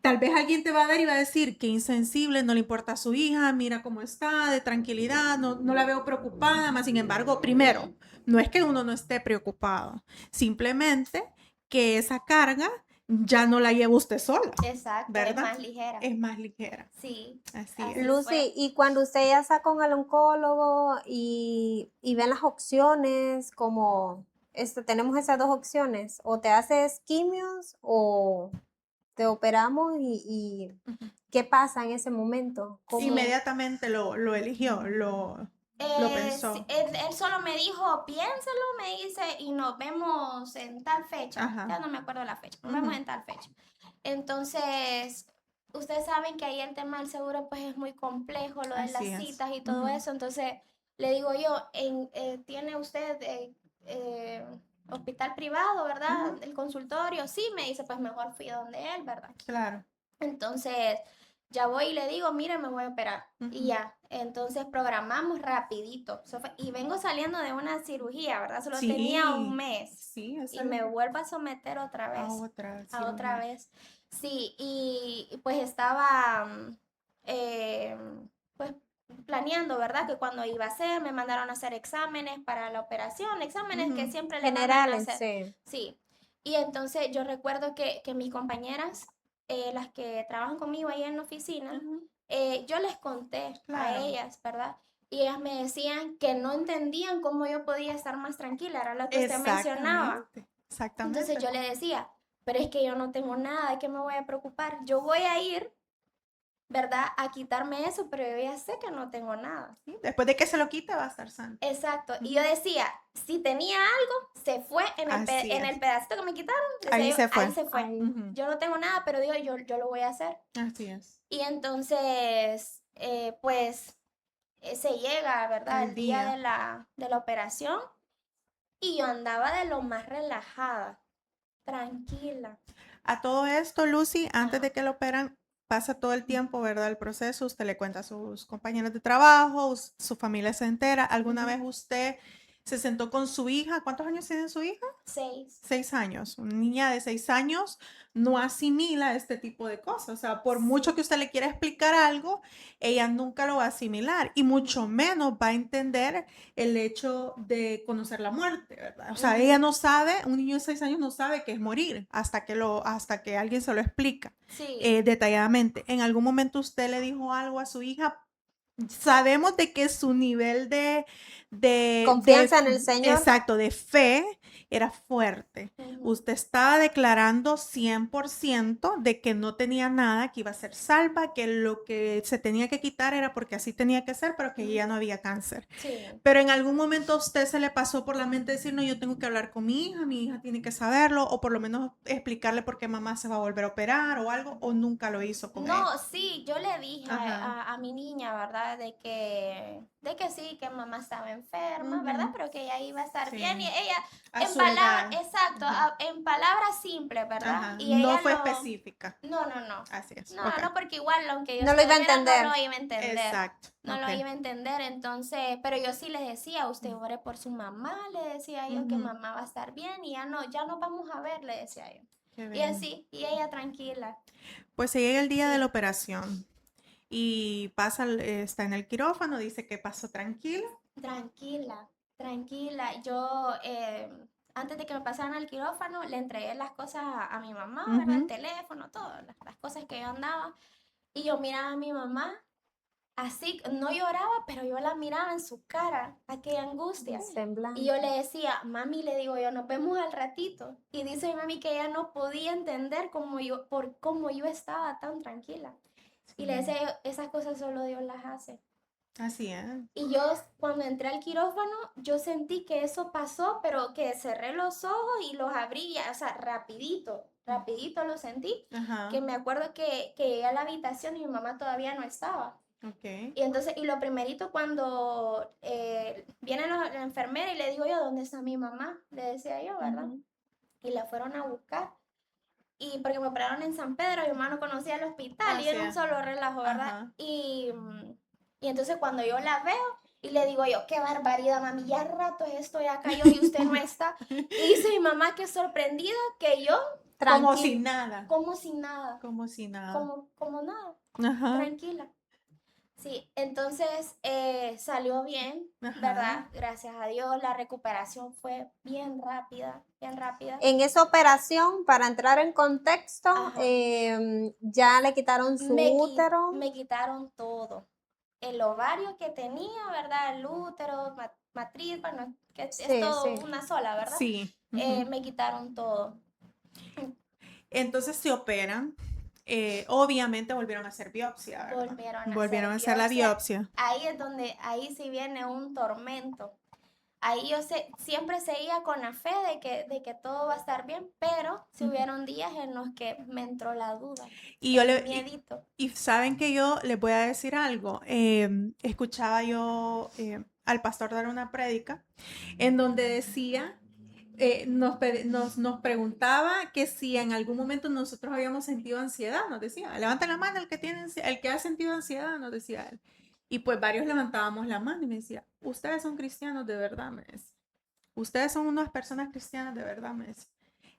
tal vez alguien te va a ver y va a decir que insensible, no le importa a su hija, mira cómo está, de tranquilidad, no la veo preocupada, más sin embargo, primero, no es que uno no esté preocupado, simplemente que esa carga ya no la lleva usted sola, Exacto, ¿verdad? es más ligera. Es más ligera. Sí, Así así es. Lucy, fue. y cuando usted ya está con el oncólogo y ven las opciones, como tenemos esas dos opciones, o te haces quimios o te operamos y Ujú. ¿qué pasa en ese momento? ¿Cómo? Inmediatamente lo eligió, lo pensó. Sí, él solo me dijo, piénsalo, me dice, y nos vemos en tal fecha. Ajá. Ya no me acuerdo la fecha. Nos vemos Ujú. en tal fecha. Entonces, ustedes saben que ahí el tema del seguro pues es muy complejo, lo de Así las es. citas y todo Ujú. eso. Entonces, le digo yo, ¿tiene usted hospital privado, verdad? Ujú. El consultorio. Sí, me dice, pues mejor fui donde él, ¿verdad? Claro. Entonces, ya voy y le digo, mire, me voy a operar. Y Ujú. ya, entonces programamos rapidito. Y vengo saliendo de una cirugía, ¿verdad? Solo tenía un Sí, mes. sí, eso Y es me vuelvo a someter otra vez. otra A otra cirugía. vez. Sí, y pues estaba, pues planeando, ¿verdad? Que cuando iba a ser, me mandaron a hacer exámenes para la operación, exámenes que Ujú. siempre le mandan a Generales, hacer. sí. Sí. Y entonces yo recuerdo que mis compañeras, las que trabajan conmigo ahí en la oficina, Ujú. yo les conté a Claro. ellas, ¿verdad? Y ellas me decían que no entendían cómo yo podía estar más tranquila, era lo que usted mencionaba. Exactamente. Entonces yo le decía, pero es que yo no tengo nada, ¿de qué me voy a preocupar? Yo voy a ir, ¿verdad? A quitarme eso, pero yo ya sé que no tengo nada. Sí, después de que se lo quite va a estar sano. Exacto. Y yo decía, si tenía algo, se fue en el, Así en es. el pedacito que me quitaron. Decía Ahí yo, se fue. ahí se fue. Ay, Ujú. Yo no tengo nada, pero digo, yo lo voy a hacer. Así es. Y entonces, pues, se llega, ¿verdad? El El día día. de la operación y yo andaba de lo más relajada, tranquila. A todo esto, Lucy, antes Ajá. de que lo operan, pasa todo el tiempo, ¿verdad? El proceso, usted le cuenta a sus compañeros de trabajo, su familia se entera. ¿Alguna Ujú. vez usted se sentó con su hija. ¿Cuántos años tiene su hija? 6. 6 años. Una niña de 6 años no asimila este tipo de cosas. O sea, por mucho que usted le quiera explicar algo, ella nunca lo va a asimilar y mucho menos va a entender el hecho de conocer la muerte, ¿verdad? O sea, ella no sabe, un niño de 6 años no sabe qué es morir hasta que alguien se lo explica Sí. detalladamente. ¿En algún momento usted le dijo algo a su hija? Sabemos de que su nivel Confianza en el Señor. exacto, de fe era fuerte. Ujú. Usted estaba declarando 100% de que no tenía nada, que iba a ser salva, que lo que se tenía que quitar era porque así tenía que ser, pero que ya no había cáncer. Sí. Pero en algún momento a usted se le pasó por la mente decir, no, yo tengo que hablar con mi hija tiene que saberlo, o por lo menos explicarle por qué mamá se va a volver a operar o algo, o nunca lo hizo con ella. No, sí, yo le dije Ajá. a mi niña, ¿verdad? De que sí, que mamá estaba enferma, ¿verdad? Ujú. Pero que ella iba a estar bien y Sí. ella, A en su palabras, edad. exacto, Ujú. en palabras simples, ¿verdad? Ajá. Y No ella fue lo, específica. no, no, no, Así es. no, Ok. no, porque igual, aunque yo No lo iba a estuviera, no entender. lo iba a entender. Exacto. No Ok. lo iba a entender, entonces, pero yo sí les decía, usted ore por su mamá, le decía yo que Ujú. mamá va a estar bien y ya nos vamos a ver, le decía yo. Qué Y bien. así, y ella tranquila. Pues se llega el día de la Sí. operación y está en el quirófano, dice que pasó tranquila. Tranquila, tranquila. Yo, antes de que me pasaran al quirófano, le entregué las cosas a mi mamá, ¿verdad? El Ujú. teléfono, todas las cosas que yo andaba. Y yo miraba a mi mamá, así, no lloraba, pero yo la miraba en su cara, aquella angustia. Y yo le decía, mami, le digo yo, nos vemos al ratito. Y dice mi mami que ella no podía entender por cómo yo estaba tan tranquila. Y le decía yo, esas cosas solo Dios las hace. Así es. Y yo cuando entré al quirófano, yo sentí que eso pasó, pero que cerré los ojos y los abrí, o sea, rapidito, rapidito lo sentí, Ajá. que me acuerdo que llegué a la habitación y mi mamá todavía no estaba. Ok. Y entonces, y lo primerito cuando viene la enfermera y le digo yo, ¿dónde está mi mamá? Le decía yo, ¿verdad? Ujú. Y la fueron a buscar. Y porque me operaron en San Pedro, mi mamá no conocía el hospital y Así era un es. solo relajo, ¿verdad? Ajá. Y entonces cuando yo la veo y le digo yo, qué barbaridad, mami, ya rato estoy acá yo y usted no está. Y dice mi mamá que sorprendida que yo, Como si Tranquilo. nada. como si nada, Como si nada. como nada, Ajá. tranquila. Sí, entonces salió bien, Ajá. ¿verdad? Gracias a Dios, la recuperación fue bien rápida, bien rápida. En esa operación, para entrar en contexto, Ajá. ya le quitaron su útero. Me quitaron todo. El ovario que tenía, ¿verdad? El útero, matriz, bueno, que es Sí, todo sí. una sola, ¿verdad? Sí. Ujú. Me quitaron todo. Entonces se operan. Obviamente volvieron a hacer biopsia, ¿verdad? Volvieron a Volvieron a hacer hacer la biopsia. biopsia. Ahí sí viene un tormento. Ahí siempre seguía con la fe de que todo va a estar bien, pero si Ujú. hubieron días en los que me entró la duda, Y yo el le, miedito. y saben que yo les voy a decir algo. Escuchaba yo al pastor dar una prédica en donde decía, nos preguntaba que si en algún momento nosotros habíamos sentido ansiedad, nos decía, levanta la mano el que ha sentido ansiedad, nos decía él. Y pues varios levantábamos la mano y me decía, ustedes son cristianos de verdad, me decía. Ustedes son unas personas cristianas de verdad, me decía.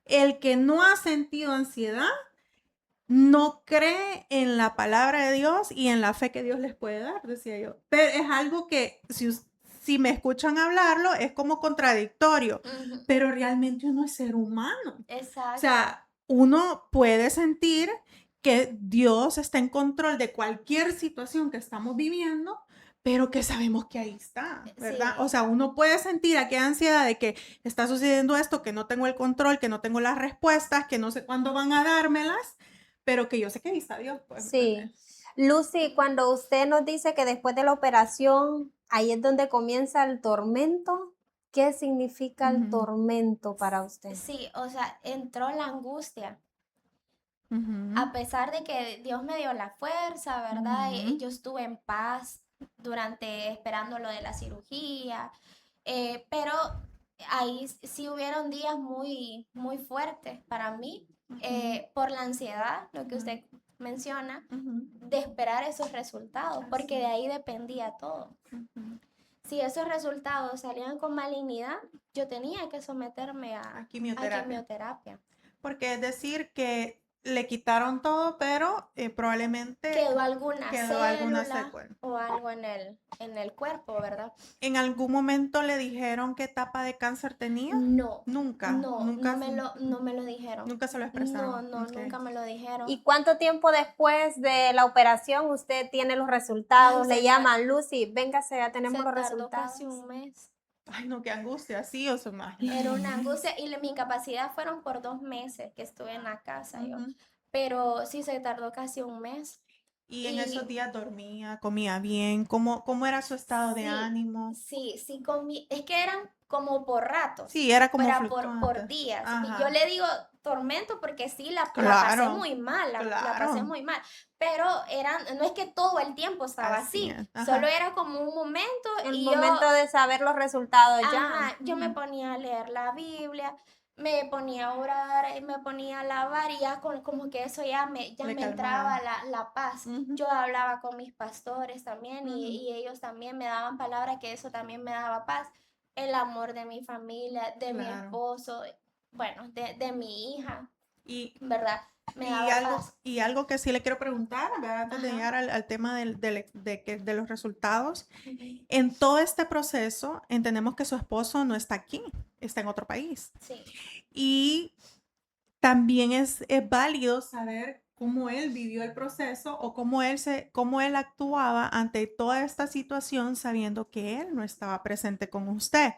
El que no ha sentido ansiedad no cree en la palabra de Dios y en la fe que Dios les puede dar, decía yo. Pero es algo que si me escuchan hablarlo es como contradictorio, Ujú. pero realmente uno es ser humano. O Exacto. sea, uno puede sentir que Dios está en control de cualquier situación que estamos viviendo, pero que sabemos que ahí está, ¿verdad? Sí. O sea, uno puede sentir aquella ansiedad de que está sucediendo esto, que no tengo el control, que no tengo las respuestas, que no sé cuándo van a dármelas, pero que yo sé que ahí está Dios, pues, ¿me Sí. entiendes? Lucy, cuando usted nos dice que después de la operación, ahí es donde comienza el tormento, ¿qué significa el Ujú, tormento para usted? Sí, o sea, entró la angustia. ujú, A pesar de que Dios me dio la fuerza, ¿verdad? ujú, Yo estuve en paz durante esperando lo de la cirugía, pero ahí sí hubieron días muy, muy fuertes para mí ujú, por la ansiedad, lo que ujú, usted menciona, ujú. de esperar esos resultados, porque Así de ahí dependía todo. es. Ujú. si esos resultados salían con malignidad, yo tenía que someterme A a quimioterapia. quimioterapia. Porque es decir que le quitaron todo, pero probablemente Quedó alguna quedó alguna célula secuela. o algo en el cuerpo, ¿verdad? ¿En algún momento le dijeron qué etapa de cáncer tenía? No, Nunca, no, nunca, no me lo dijeron. nunca se lo No, expresaron. no, Ok. nunca me lo dijeron. ¿Y cuánto tiempo después de la operación usted tiene los resultados? Ay, Le se llaman, Lucy, véngase, ya tenemos Se los tardó resultados. casi un mes. Ay, no, qué angustia, sí, o sea, imagínate. Era una angustia y mi incapacidad fueron por 2 meses que estuve en la casa yo. Ujú. Pero sí se tardó casi un mes. Y en esos Y días dormía, comía bien, ¿cómo era su estado de sí, ánimo? sí comí. Es que eran como por ratos, Sí, era como pero por fluctuante. días. Yo Ajá, le digo tormento porque sí la pasé claro, muy mal, la pasé claro. muy mal. Pero no es que todo el tiempo estaba Así así, es, solo ajá. era como un momento El y momento de saber los resultados ya. ajá, yo me ponía a leer la Biblia, me ponía a orar, me ponía a alabar y ya como que eso ya Le me calmaba. entraba la paz. Ujú, Yo hablaba con mis pastores también ujú. y ellos también me daban palabras que eso también me daba paz. El amor de mi familia, de mi Claro. esposo, bueno, de mi hija, Y, ¿verdad? Me y daba algo, paz. y algo que sí le quiero preguntar, ¿verdad? Antes de Ajá. llegar al tema de los resultados. Ujú. En todo este proceso, entendemos que su esposo no está aquí, está en otro país. Sí, Y también es válido saber cómo él vivió el proceso o cómo él actuaba ante toda esta situación sabiendo que él no estaba presente con usted.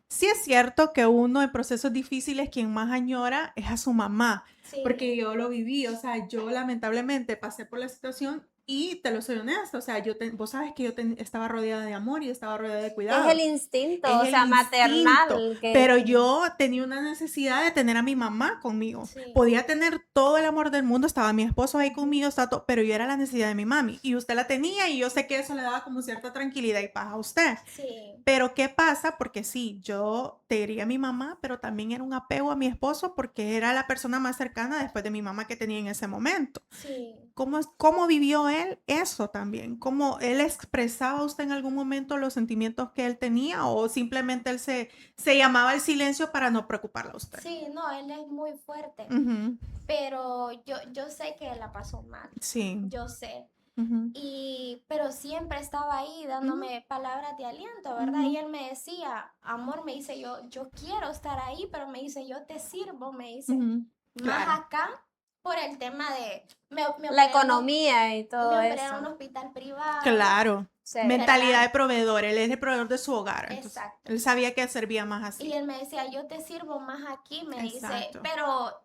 Sí es cierto que uno en procesos difíciles quien más añora es a su mamá, porque sí, yo lo viví, o sea, yo lamentablemente pasé por la situación y te lo soy honesta, o sea, vos sabes que estaba rodeada de amor y estaba rodeada de Es cuidado. el instinto, Es o el sea, instinto, maternal. pero yo tenía una necesidad de tener a mi mamá conmigo. sí, Podía tener todo el amor del mundo, estaba mi esposo ahí conmigo, pero yo era la necesidad de mi mami y usted la tenía y yo sé que eso le daba como cierta tranquilidad y paz a usted. sí, Pero ¿qué pasa? Porque sí, yo te diría a mi mamá, pero también era un apego a mi esposo porque era la persona más cercana después de mi mamá que tenía en ese momento. sí. ¿Cómo vivió él eso también? ¿Cómo él expresaba a usted en algún momento los sentimientos que él tenía o simplemente él se llamaba al silencio para no preocuparla a usted? Sí, no, él es muy fuerte. Ujú, Pero yo sé que la pasó mal, sí. yo sé. Ujú, Pero siempre estaba ahí ujú, dándome palabras de aliento, ¿verdad? Y ujú, él me decía, amor, me dice, yo quiero estar ahí, pero me dice, yo te sirvo, me dice, ujú. más Claro, acá por el tema de, me la operé en economía y todo me operé en un eso. hospital privado, claro. Sí. Mentalidad de ¿verdad? proveedor, él es el proveedor de su hogar, entonces Exacto. él sabía que servía más Y así. él me decía, yo te sirvo más aquí, me dice, Exacto.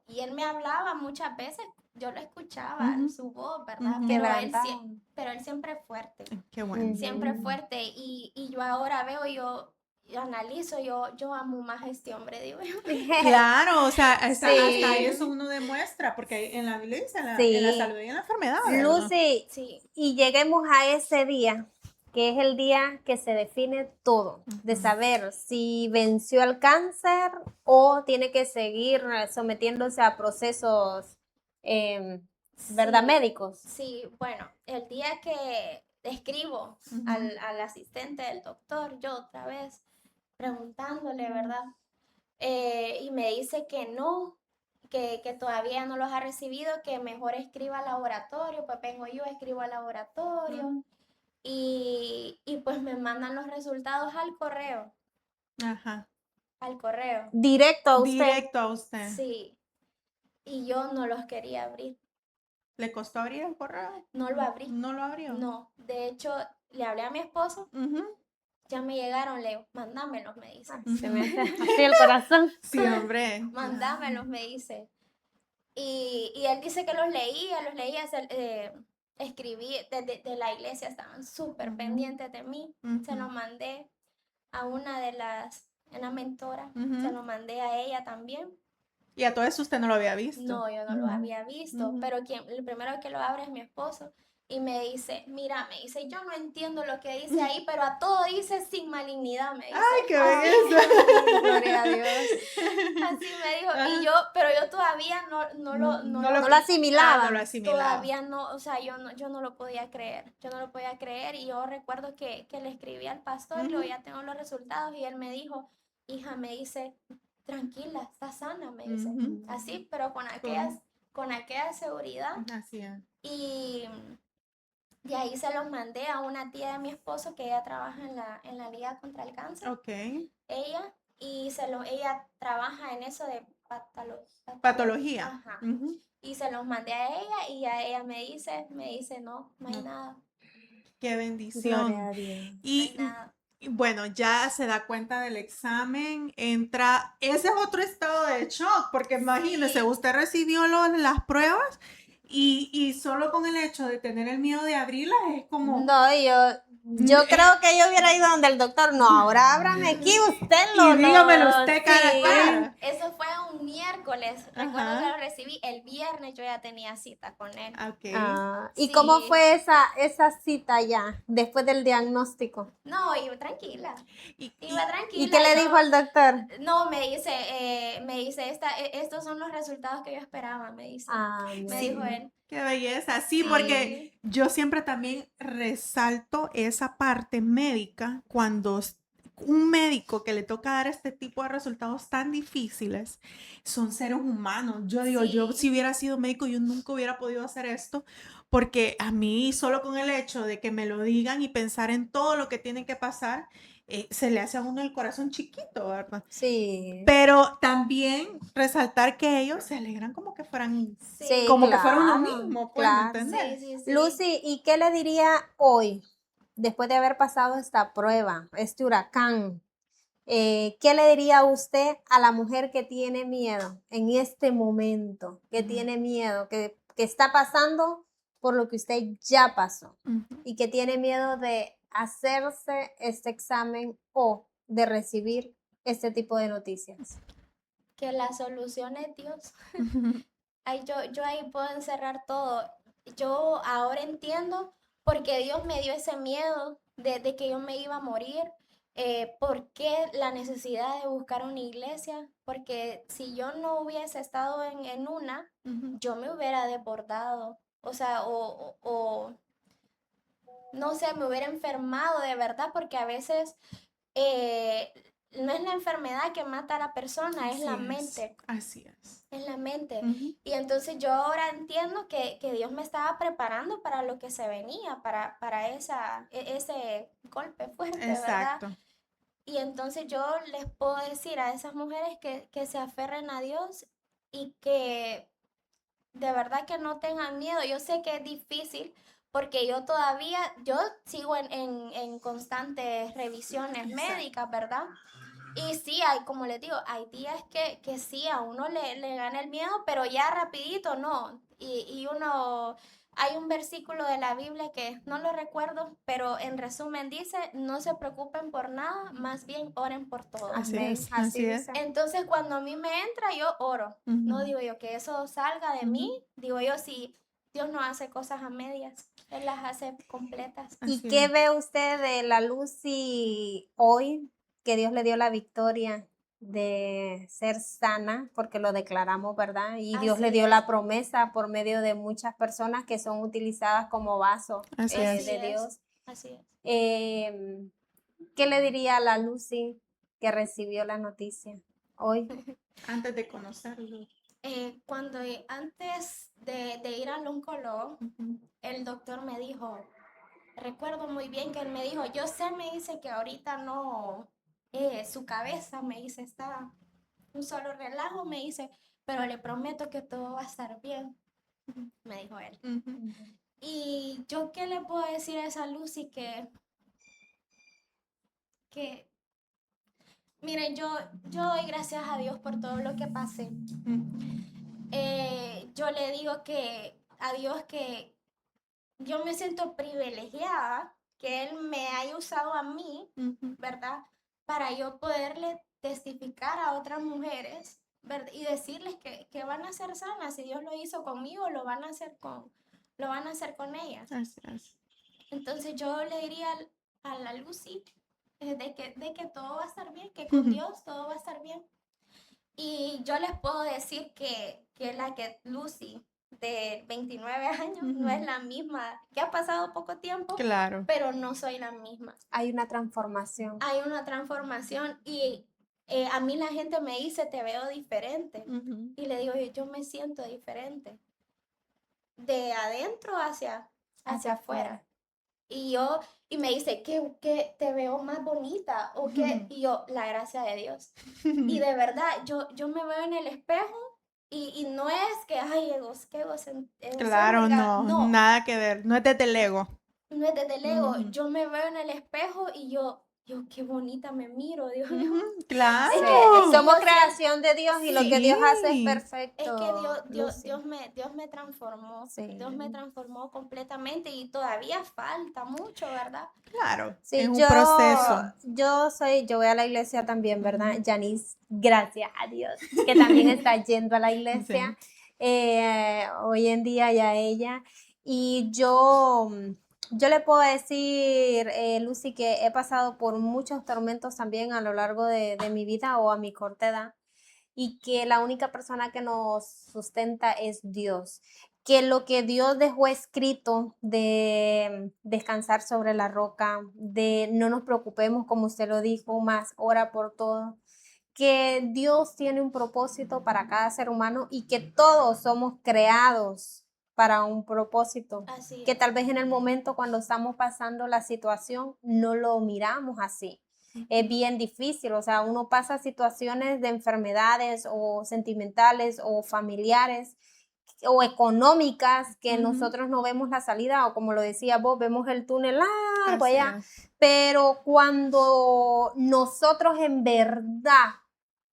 y él me hablaba muchas veces, yo lo escuchaba, Ujú, su voz, ¿verdad? ujú. Quebrantado. Pero él siempre fuerte, Qué bueno. siempre Ujú. fuerte. Y yo ahora veo, yo analizo, yo amo más a este hombre, digo yo. Claro, o sea, hasta Sí, eso uno demuestra, porque en la Biblia dice, en la sí. salud y en la enfermedad, ¿verdad? Lucy, Sí, y lleguemos a ese día, que es el día que se define todo, de Ujú. saber si venció el cáncer o tiene que seguir sometiéndose a procesos, ¿verdad? sí, Médicos. sí, bueno, el día que escribo Ujú. al asistente del doctor, yo otra vez preguntándole, ¿verdad? Y me dice que no, que todavía no los ha recibido, que mejor escriba al laboratorio, pues vengo yo, escribo al laboratorio Ujú. y pues me mandan los resultados Ajá. al correo, Directo a usted. Directo a usted. sí, y yo no los quería abrir, ¿Le costó abrir el correo? no lo abrí, No lo abrió. no, de hecho le hablé a mi esposo, Ujú, ya me llegaron, Leo, mandámelos, me dice, Se me hace ujú. así el corazón. Sí, hombre. mandámelos, me dice. Y él dice que los leía, escribí, de la iglesia estaban súper Ujú, pendientes de mí. Se lo ujú, mandé a una mentora, se ujú. lo mandé a ella también. Y a todo eso usted no lo había visto. No, yo no lo Ujú, había visto, ujú. pero el primero que lo abre es mi esposo y me dice, mira, me dice, yo no entiendo lo que dice ahí, pero a todo dice sin malignidad, me ¡Ay, dice. qué Así, belleza! Gloria a Dios. así me dijo, Ajá. y yo pero yo todavía No lo asimilaba. no lo asimilaba. todavía no, o sea, yo no lo podía creer, y yo recuerdo que le escribí al pastor, y luego Ujú. ya tengo los resultados, y él me dijo, hija, me dice, tranquila, estás sana, me dice, Ujú. así, pero con aquella seguridad, Así es. y de ahí se los mandé a una tía de mi esposo que ella trabaja en la Liga contra el Cáncer, Ok. ella, ella trabaja en eso de Patología. ajá. Ujú. Y se los mandé a ella y a ella me dice, no, no hay No, nada, qué Gloria bendición. a Dios. no hay Y nada. bueno, ya se da cuenta del examen, entra, ese es otro estado de shock, porque imagínese, Sí. usted recibió las pruebas y solo con el hecho de tener el miedo de abrirlas es como, No, yo creo que yo hubiera ido donde el doctor. No, ahora ábrame aquí, usted y dígamelo usted cara a sí. cara. Eso fue un miércoles, recuerdo que Ajá, lo recibí, el viernes yo ya tenía cita con él. ok. ¿Y cómo Sí, fue esa cita ya, después del diagnóstico? no, iba tranquila, Y, iba y, ¿Y tranquila, qué le dijo el doctor? no, me dice, estos son los resultados que yo esperaba, me sí, dijo Amén. él. qué belleza, sí, porque Sí, yo siempre también resalto esa parte médica cuando un médico que le toca dar este tipo de resultados tan difíciles son seres humanos. Yo digo, yo si sí, hubiera sido médico, yo nunca hubiera podido hacer esto, porque a mí solo con el hecho de que me lo digan y pensar en todo lo que tiene que pasar, se le hace a uno el corazón chiquito, ¿verdad? Sí, Pero también resaltar que ellos se alegran como que fueran, sí, sí, como que fuera uno claro, mismo, pues, ¿me claro. entendés? sí. Lucy, ¿y qué le diría hoy, después de haber pasado esta prueba, este huracán? ¿Qué le diría usted a la mujer que tiene miedo en este momento, que tiene miedo, que está pasando por lo que usted ya pasó Ujú. y que tiene miedo de hacerse este examen o de recibir este tipo de noticias? Que la solución es Dios. Ujú. Ay, yo ahí puedo encerrar todo. Yo ahora entiendo por qué Dios me dio ese miedo de que yo me iba a morir. ¿Por qué la necesidad de buscar una iglesia? Porque si yo no hubiese estado en una, Ujú. yo me hubiera desbordado. O sea, no sé, me hubiera enfermado de verdad, porque a veces eh, no es la enfermedad que mata a la persona, es Así la es, mente. así es. En la mente. Ujú. Y entonces yo ahora entiendo que Dios me estaba preparando para lo que se venía, para ese golpe fuerte, ¿verdad? Exacto. Y entonces yo les puedo decir a esas mujeres que se aferren a Dios y que de verdad que no tengan miedo. Yo sé que es difícil porque yo sigo en constantes revisiones Exacto. médicas, ¿verdad? Y sí, hay, como les digo, hay días que sí, a uno le gana el miedo, pero ya rapidito, ¿no? Y hay un versículo de la Biblia que no lo recuerdo, pero en resumen dice, no se preocupen por nada, más bien oren por todo. Así Amén, es, así así es. dice. Entonces, cuando a mí me entra, yo oro. No Ujú. digo yo que eso salga de mí, Ujú. digo yo, si Dios no hace cosas a medias, Él las hace completas. ¿Y Así qué es. ve usted de la Lucy hoy, que Dios le dio la victoria de ser sana, porque lo declaramos, ¿verdad? Y Dios le Así dio es, la promesa por medio de muchas personas que son utilizadas como vaso Así así es. de es, Dios. así es. Em, ¿Qué le diría a la Lucy que recibió la noticia hoy? Antes de conocerlo. Antes de ir al oncólogo, Ujú. el doctor me dijo, recuerdo muy bien que él me dijo, yo sé, me dice que ahorita no, su cabeza, me dice, está un solo relajo, me dice, pero le prometo que todo va a estar bien, me dijo él. Ujú. Y yo, ¿qué le puedo decir a esa Lucy que miren, yo doy gracias a Dios por todo lo que pasé. Ujú. Yo le digo que a Dios que yo me siento privilegiada que Él me haya usado a mí, Ujú. ¿verdad? Para yo poderle testificar a otras mujeres, ¿verdad? Y decirles que van a ser sanas. Si Dios lo hizo conmigo, lo van a hacer con ellas. Así es. Entonces yo le diría a la Lucy de que todo va a estar bien, que con Ujú. Dios todo va a estar bien. Y yo les puedo decir que Lucy de 29 años no es Ujú. la misma, que ha pasado poco tiempo, Claro. pero no soy la misma. Hay una transformación. Hay una transformación y a mí la gente me dice, te veo diferente. Ujú. Y le digo, yo me siento diferente, de adentro hacia afuera. Y me dice, que te veo más bonita, o que, y yo, la gracia de Dios. Y de verdad, yo me veo en el espejo y no es que, ay, qué Claro, egocéntrica, no, no, nada que ver, no es desde el ego. no es desde el ego. Ujú. Yo me veo en el espejo y yo qué bonita me miro, Dios mío. Ujú, Es Sí, que claro. yo somos siento, creación de Dios y lo que Dios hace es Sí, es que perfecto, Lucy. Dios me transformó. Dios me Sí. transformó completamente y todavía falta mucho, ¿verdad? claro, es Sí, un proceso. yo voy a la iglesia también, ¿verdad? Ujú. Janice, gracias a Dios, que también está yendo a la iglesia Sí. hoy en día ya ella. Y yo le puedo decir, Lucy, que he pasado por muchos tormentos también a lo largo de mi vida o a mi corta edad y que la única persona que nos sustenta es Dios. Que lo que Dios dejó escrito de descansar sobre la roca, de no nos preocupemos, como usted lo dijo, más ora por todo, que Dios tiene un propósito para cada ser humano y que todos somos creados para un propósito, Así que es. tal vez en el momento cuando estamos pasando la situación no lo miramos así. Es bien difícil, o sea, uno pasa situaciones de enfermedades o sentimentales o familiares o económicas que Ujú. nosotros no vemos la salida o como lo decía vos, vemos el túnel largo Así allá, es. pero cuando nosotros en verdad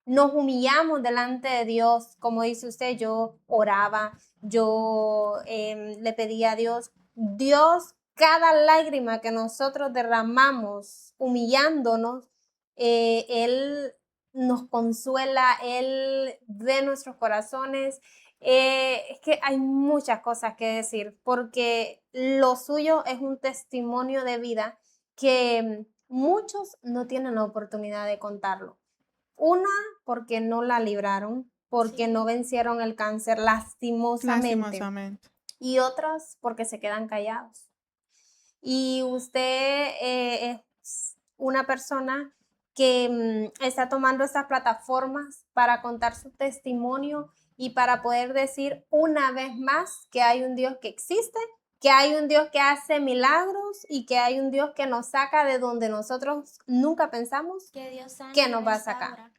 nos humillamos delante de Dios, como dice usted, yo oraba, yo le pedía a Dios, Dios, cada lágrima que nosotros derramamos humillándonos, Él nos consuela, Él ve nuestros corazones. Es que hay muchas cosas que decir, porque lo suyo es un testimonio de vida que muchos no tienen la oportunidad de contarlo. Una, porque no la libraron, porque Sí. no vencieron el cáncer lastimosamente, Lastimosamente. y otras porque se quedan callados. Y usted es una persona que está tomando estas plataformas para contar su testimonio y para poder decir una vez más que hay un Dios que existe, que hay un Dios que hace milagros y que hay un Dios que nos saca de donde nosotros nunca pensamos Que Dios sana que y nos va a sacar. restaura.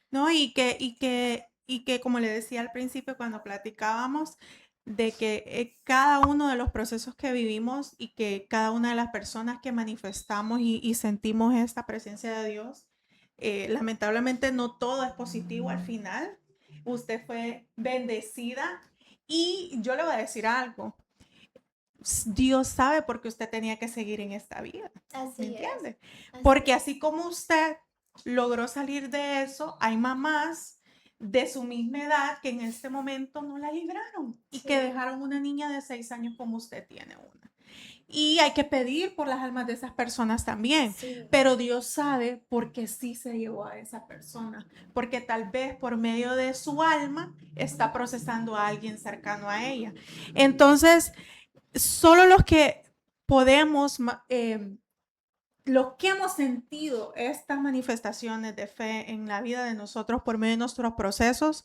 No, y que como le decía al principio cuando platicábamos, de que cada uno de los procesos que vivimos y que cada una de las personas que manifestamos y sentimos esta presencia de Dios, lamentablemente no todo es positivo al final. Usted fue bendecida y yo le voy a decir algo. Dios sabe por qué usted tenía que seguir en esta vida. ¿Me Así es. entiende? Así Porque es. así como usted logró salir de eso, hay mamás de su misma edad que en este momento no la libraron y que Sí. dejaron una niña de 6 años como usted tiene una. Y hay que pedir por las almas de esas personas también. Sí. Pero Dios sabe por qué sí se llevó a esa persona. Porque tal vez por medio de su alma está procesando a alguien cercano a ella. Entonces, solo los que podemos, los que hemos sentido estas manifestaciones de fe en la vida de nosotros por medio de nuestros procesos,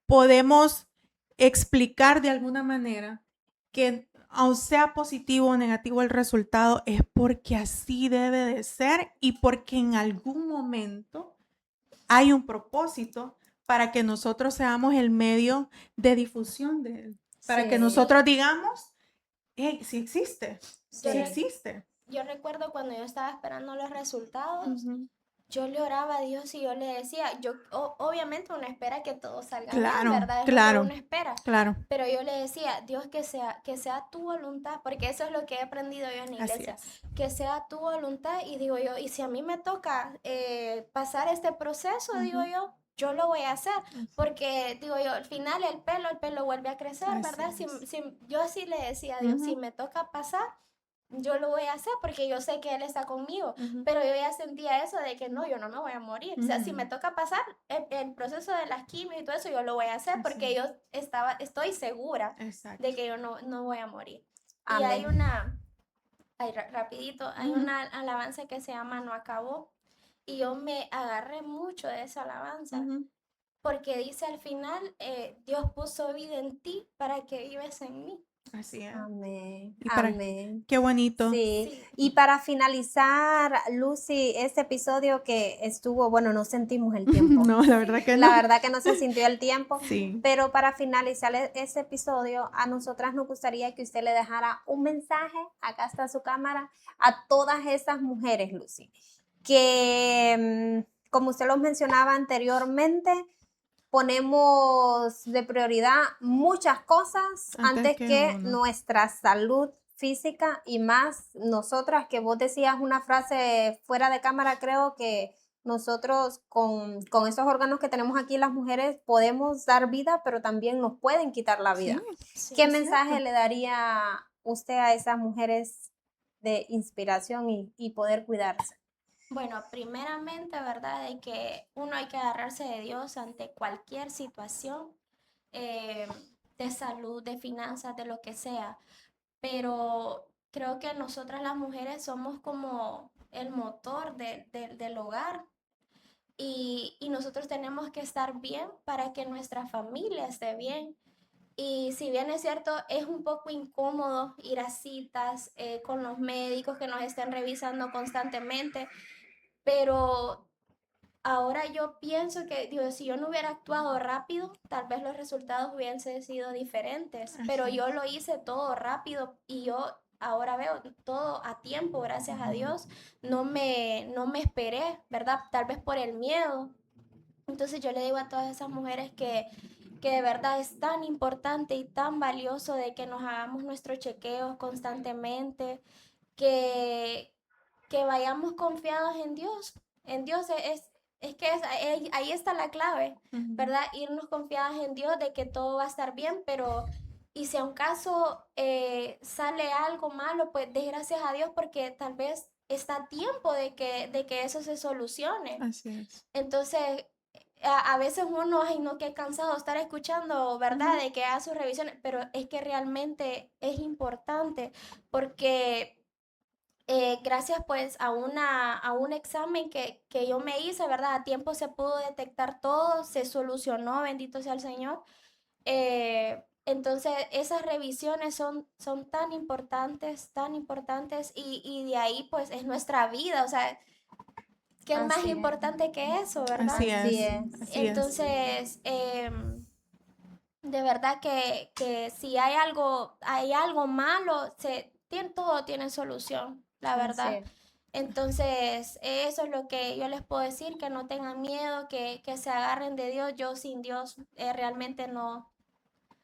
podemos explicar de alguna manera que aun sea positivo o negativo el resultado, es porque así debe de ser y porque en algún momento hay un propósito para que nosotros seamos el medio de difusión de él, para que Sí, nosotros digamos, hey, sí existe, Yo, sí sí. existe. yo recuerdo cuando yo estaba esperando los resultados, Ujú. yo le oraba a Dios y yo le decía, obviamente uno espera que todo salga bien, Claro, ¿verdad? Es lo que claro, uno espera. claro, Pero yo le decía, Dios, que sea tu voluntad, porque eso es lo que he aprendido yo en la así iglesia, es. que sea tu voluntad. Y digo yo, y si a mí me toca pasar este proceso, digo Ujú. yo lo voy a hacer, Así, porque digo yo, al final el pelo vuelve a crecer, así ¿verdad? es. Yo así le decía a Dios, si Ujú. me toca pasar, yo lo voy a hacer porque yo sé que Él está conmigo, Ujú. pero yo ya sentía eso de que no, yo no me voy a morir. O sea, si me Ujú. toca pasar el proceso de las quimios y todo eso, yo lo voy a hacer porque Así yo estoy segura es. Exacto. de que yo no voy a morir. Y hay Amén. rapidito, hay Ujú. una alabanza que se llama No acabó. Y yo me agarré mucho de esa alabanza, Ujú. porque dice al final, Dios puso vida en ti para que vives en mí. Así es. Amén. Y para, Amén. qué bonito. Sí, Sí, y para finalizar, Lucy, este episodio que estuvo, bueno, no sentimos el tiempo. No, la verdad sí. que La no. verdad que no se sintió el tiempo, Sí. pero para finalizar este episodio, a nosotras nos gustaría que usted le dejara un mensaje, acá está su cámara, a todas esas mujeres, Lucy, que, como usted lo mencionaba anteriormente, ponemos de prioridad muchas cosas Antes antes que que uno. nuestra salud física y más nosotras, que vos decías una frase fuera de cámara, creo que nosotros con esos órganos que tenemos aquí las mujeres podemos dar vida, pero también nos pueden quitar la Sí, vida. Sí. ¿Qué es mensaje cierto. le daría usted a esas mujeres de inspiración y poder cuidarse? Bueno, primeramente, ¿verdad? De que uno hay que agarrarse de Dios ante cualquier situación, eh, de salud, de finanzas, de lo que sea. Pero creo que nosotras las mujeres somos como el motor del hogar. Y nosotros tenemos que estar bien para que nuestra familia esté bien. Y si bien es cierto, es un poco incómodo ir a citas con los médicos que nos estén revisando constantemente, pero ahora yo pienso que, digo, si yo no hubiera actuado rápido, tal vez los resultados hubiesen sido diferentes, pero Así yo es. lo hice todo rápido y yo ahora veo todo a tiempo, gracias a Dios. No me esperé, ¿verdad? Tal vez por el miedo. Entonces yo le digo a todas esas mujeres que de verdad es tan importante y tan valioso de que nos hagamos nuestros chequeos constantemente, que, que vayamos confiados en Dios. En Dios ahí está la clave, Ujú. ¿verdad? Irnos confiadas en Dios de que todo va a estar bien, pero y si a un caso sale algo malo, pues dé gracias a Dios porque tal vez está a tiempo de que eso se solucione. Así es. Entonces, a veces uno, ay no, qué cansado estar escuchando, ¿verdad? Ujú. De que haga sus revisiones, pero es que realmente es importante porque gracias pues a un examen que yo me hice, ¿verdad? A tiempo se pudo detectar todo, se solucionó, bendito sea el Señor. Entonces, esas revisiones son tan importantes y de ahí pues es nuestra vida, o sea, ¿qué más Así es. importante que eso, verdad? Así Así es. es. Así es. Entonces, de verdad que si hay algo malo, todo tiene solución, la Así verdad. es. Entonces, eso es lo que yo les puedo decir, que no tengan miedo, que se agarren de Dios. Yo sin Dios realmente no,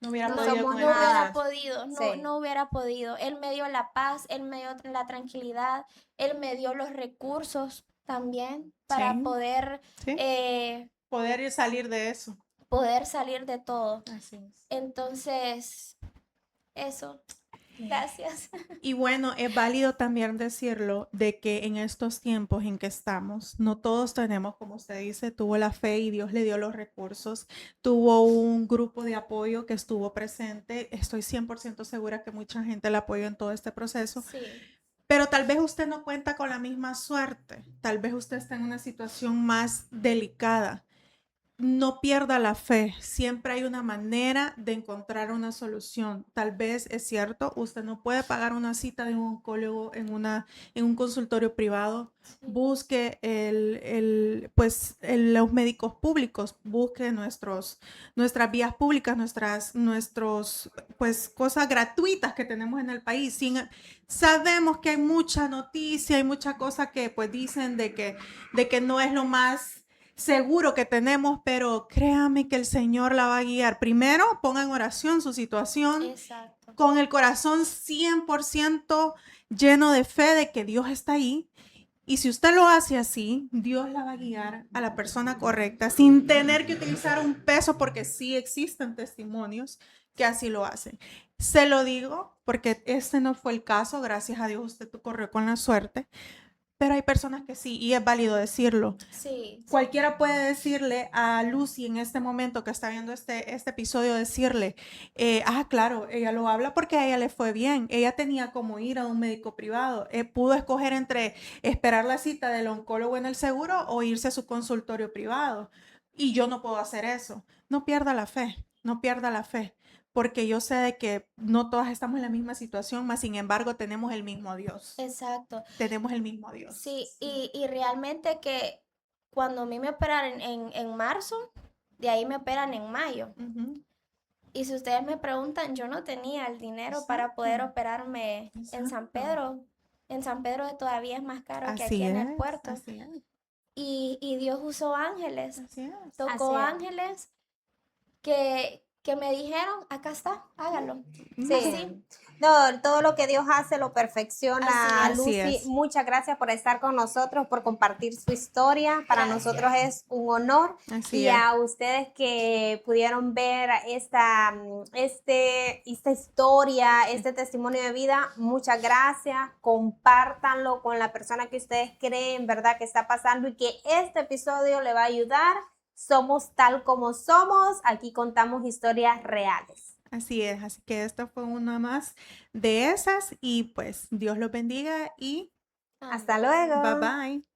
No hubiera No podido somos con el no hubiera nada. proceso. podido, no, Sí. no hubiera podido. Él me dio la paz, Él me dio la tranquilidad, Él me dio los recursos también para Sí, poder, sí. eh, Poder salir de eso. poder salir de todo. Así es. Entonces, eso, gracias. Y bueno, es válido también decirlo de que en estos tiempos en que estamos, no todos tenemos, como usted dice, tuvo la fe y Dios le dio los recursos, tuvo un grupo de apoyo que estuvo presente. Estoy 100% segura que mucha gente le apoyó en todo este proceso, Sí, pero tal vez usted no cuenta con la misma suerte, tal vez usted está en una situación más delicada. No pierda la fe, siempre hay una manera de encontrar una solución. Tal vez es cierto, usted no puede pagar una cita de un oncólogo en un consultorio privado. sí, Busque los médicos públicos, busque nuestras vías públicas, pues, cosas gratuitas que tenemos en el país. Sabemos que hay mucha noticia, hay mucha cosa que pues dicen de que no es lo más seguro que tenemos, pero créame que el Señor la va a guiar. Primero, ponga en oración su situación exacto. con el corazón 100% lleno de fe de que Dios está ahí. Y si usted lo hace así, Dios la va a guiar a la persona correcta sin tener que utilizar un peso, porque sí existen testimonios que así lo hacen. Se lo digo porque este no fue el caso, gracias a Dios usted corrió con la suerte, pero hay personas que sí, y es válido decirlo. Sí, Cualquiera puede decirle a Lucy en este momento que está viendo este episodio, decirle, claro, ella lo habla porque a ella le fue bien, ella tenía como ir a un médico privado, pudo escoger entre esperar la cita del oncólogo en el seguro o irse a su consultorio privado, y yo no puedo hacer eso. No pierda la fe, no pierda la fe, porque yo sé de que no todas estamos en la misma situación, mas sin embargo tenemos el mismo Dios, exacto. tenemos el mismo Dios. Sí, y realmente que cuando a mí me operan en marzo, de ahí me operan en mayo. Ujú. Y si ustedes me preguntan, yo no tenía el dinero para poder Exacto. operarme en San Exacto. Pedro. En San Pedro todavía es más caro que aquí Así en el es, puerto. así es, Y Dios usó ángeles, así es. tocó Así es. ángeles que me dijeron, acá está, hágalo. Sí. Así, No, todo lo que Dios hace lo así perfecciona. Así es. Lucy, es. muchas gracias por estar con nosotros, por compartir su historia. Para nosotros Gracias. es un honor. Así Y es. a ustedes que pudieron ver esta historia, este testimonio de vida, muchas gracias. Compártanlo con la persona que ustedes creen, ¿verdad?, que está pasando y que este episodio le va a ayudar. Somos tal como somos. Aquí contamos historias reales. Así es. Así que esta fue una más de esas y pues Dios los bendiga y Hasta Amén. bye luego. bye.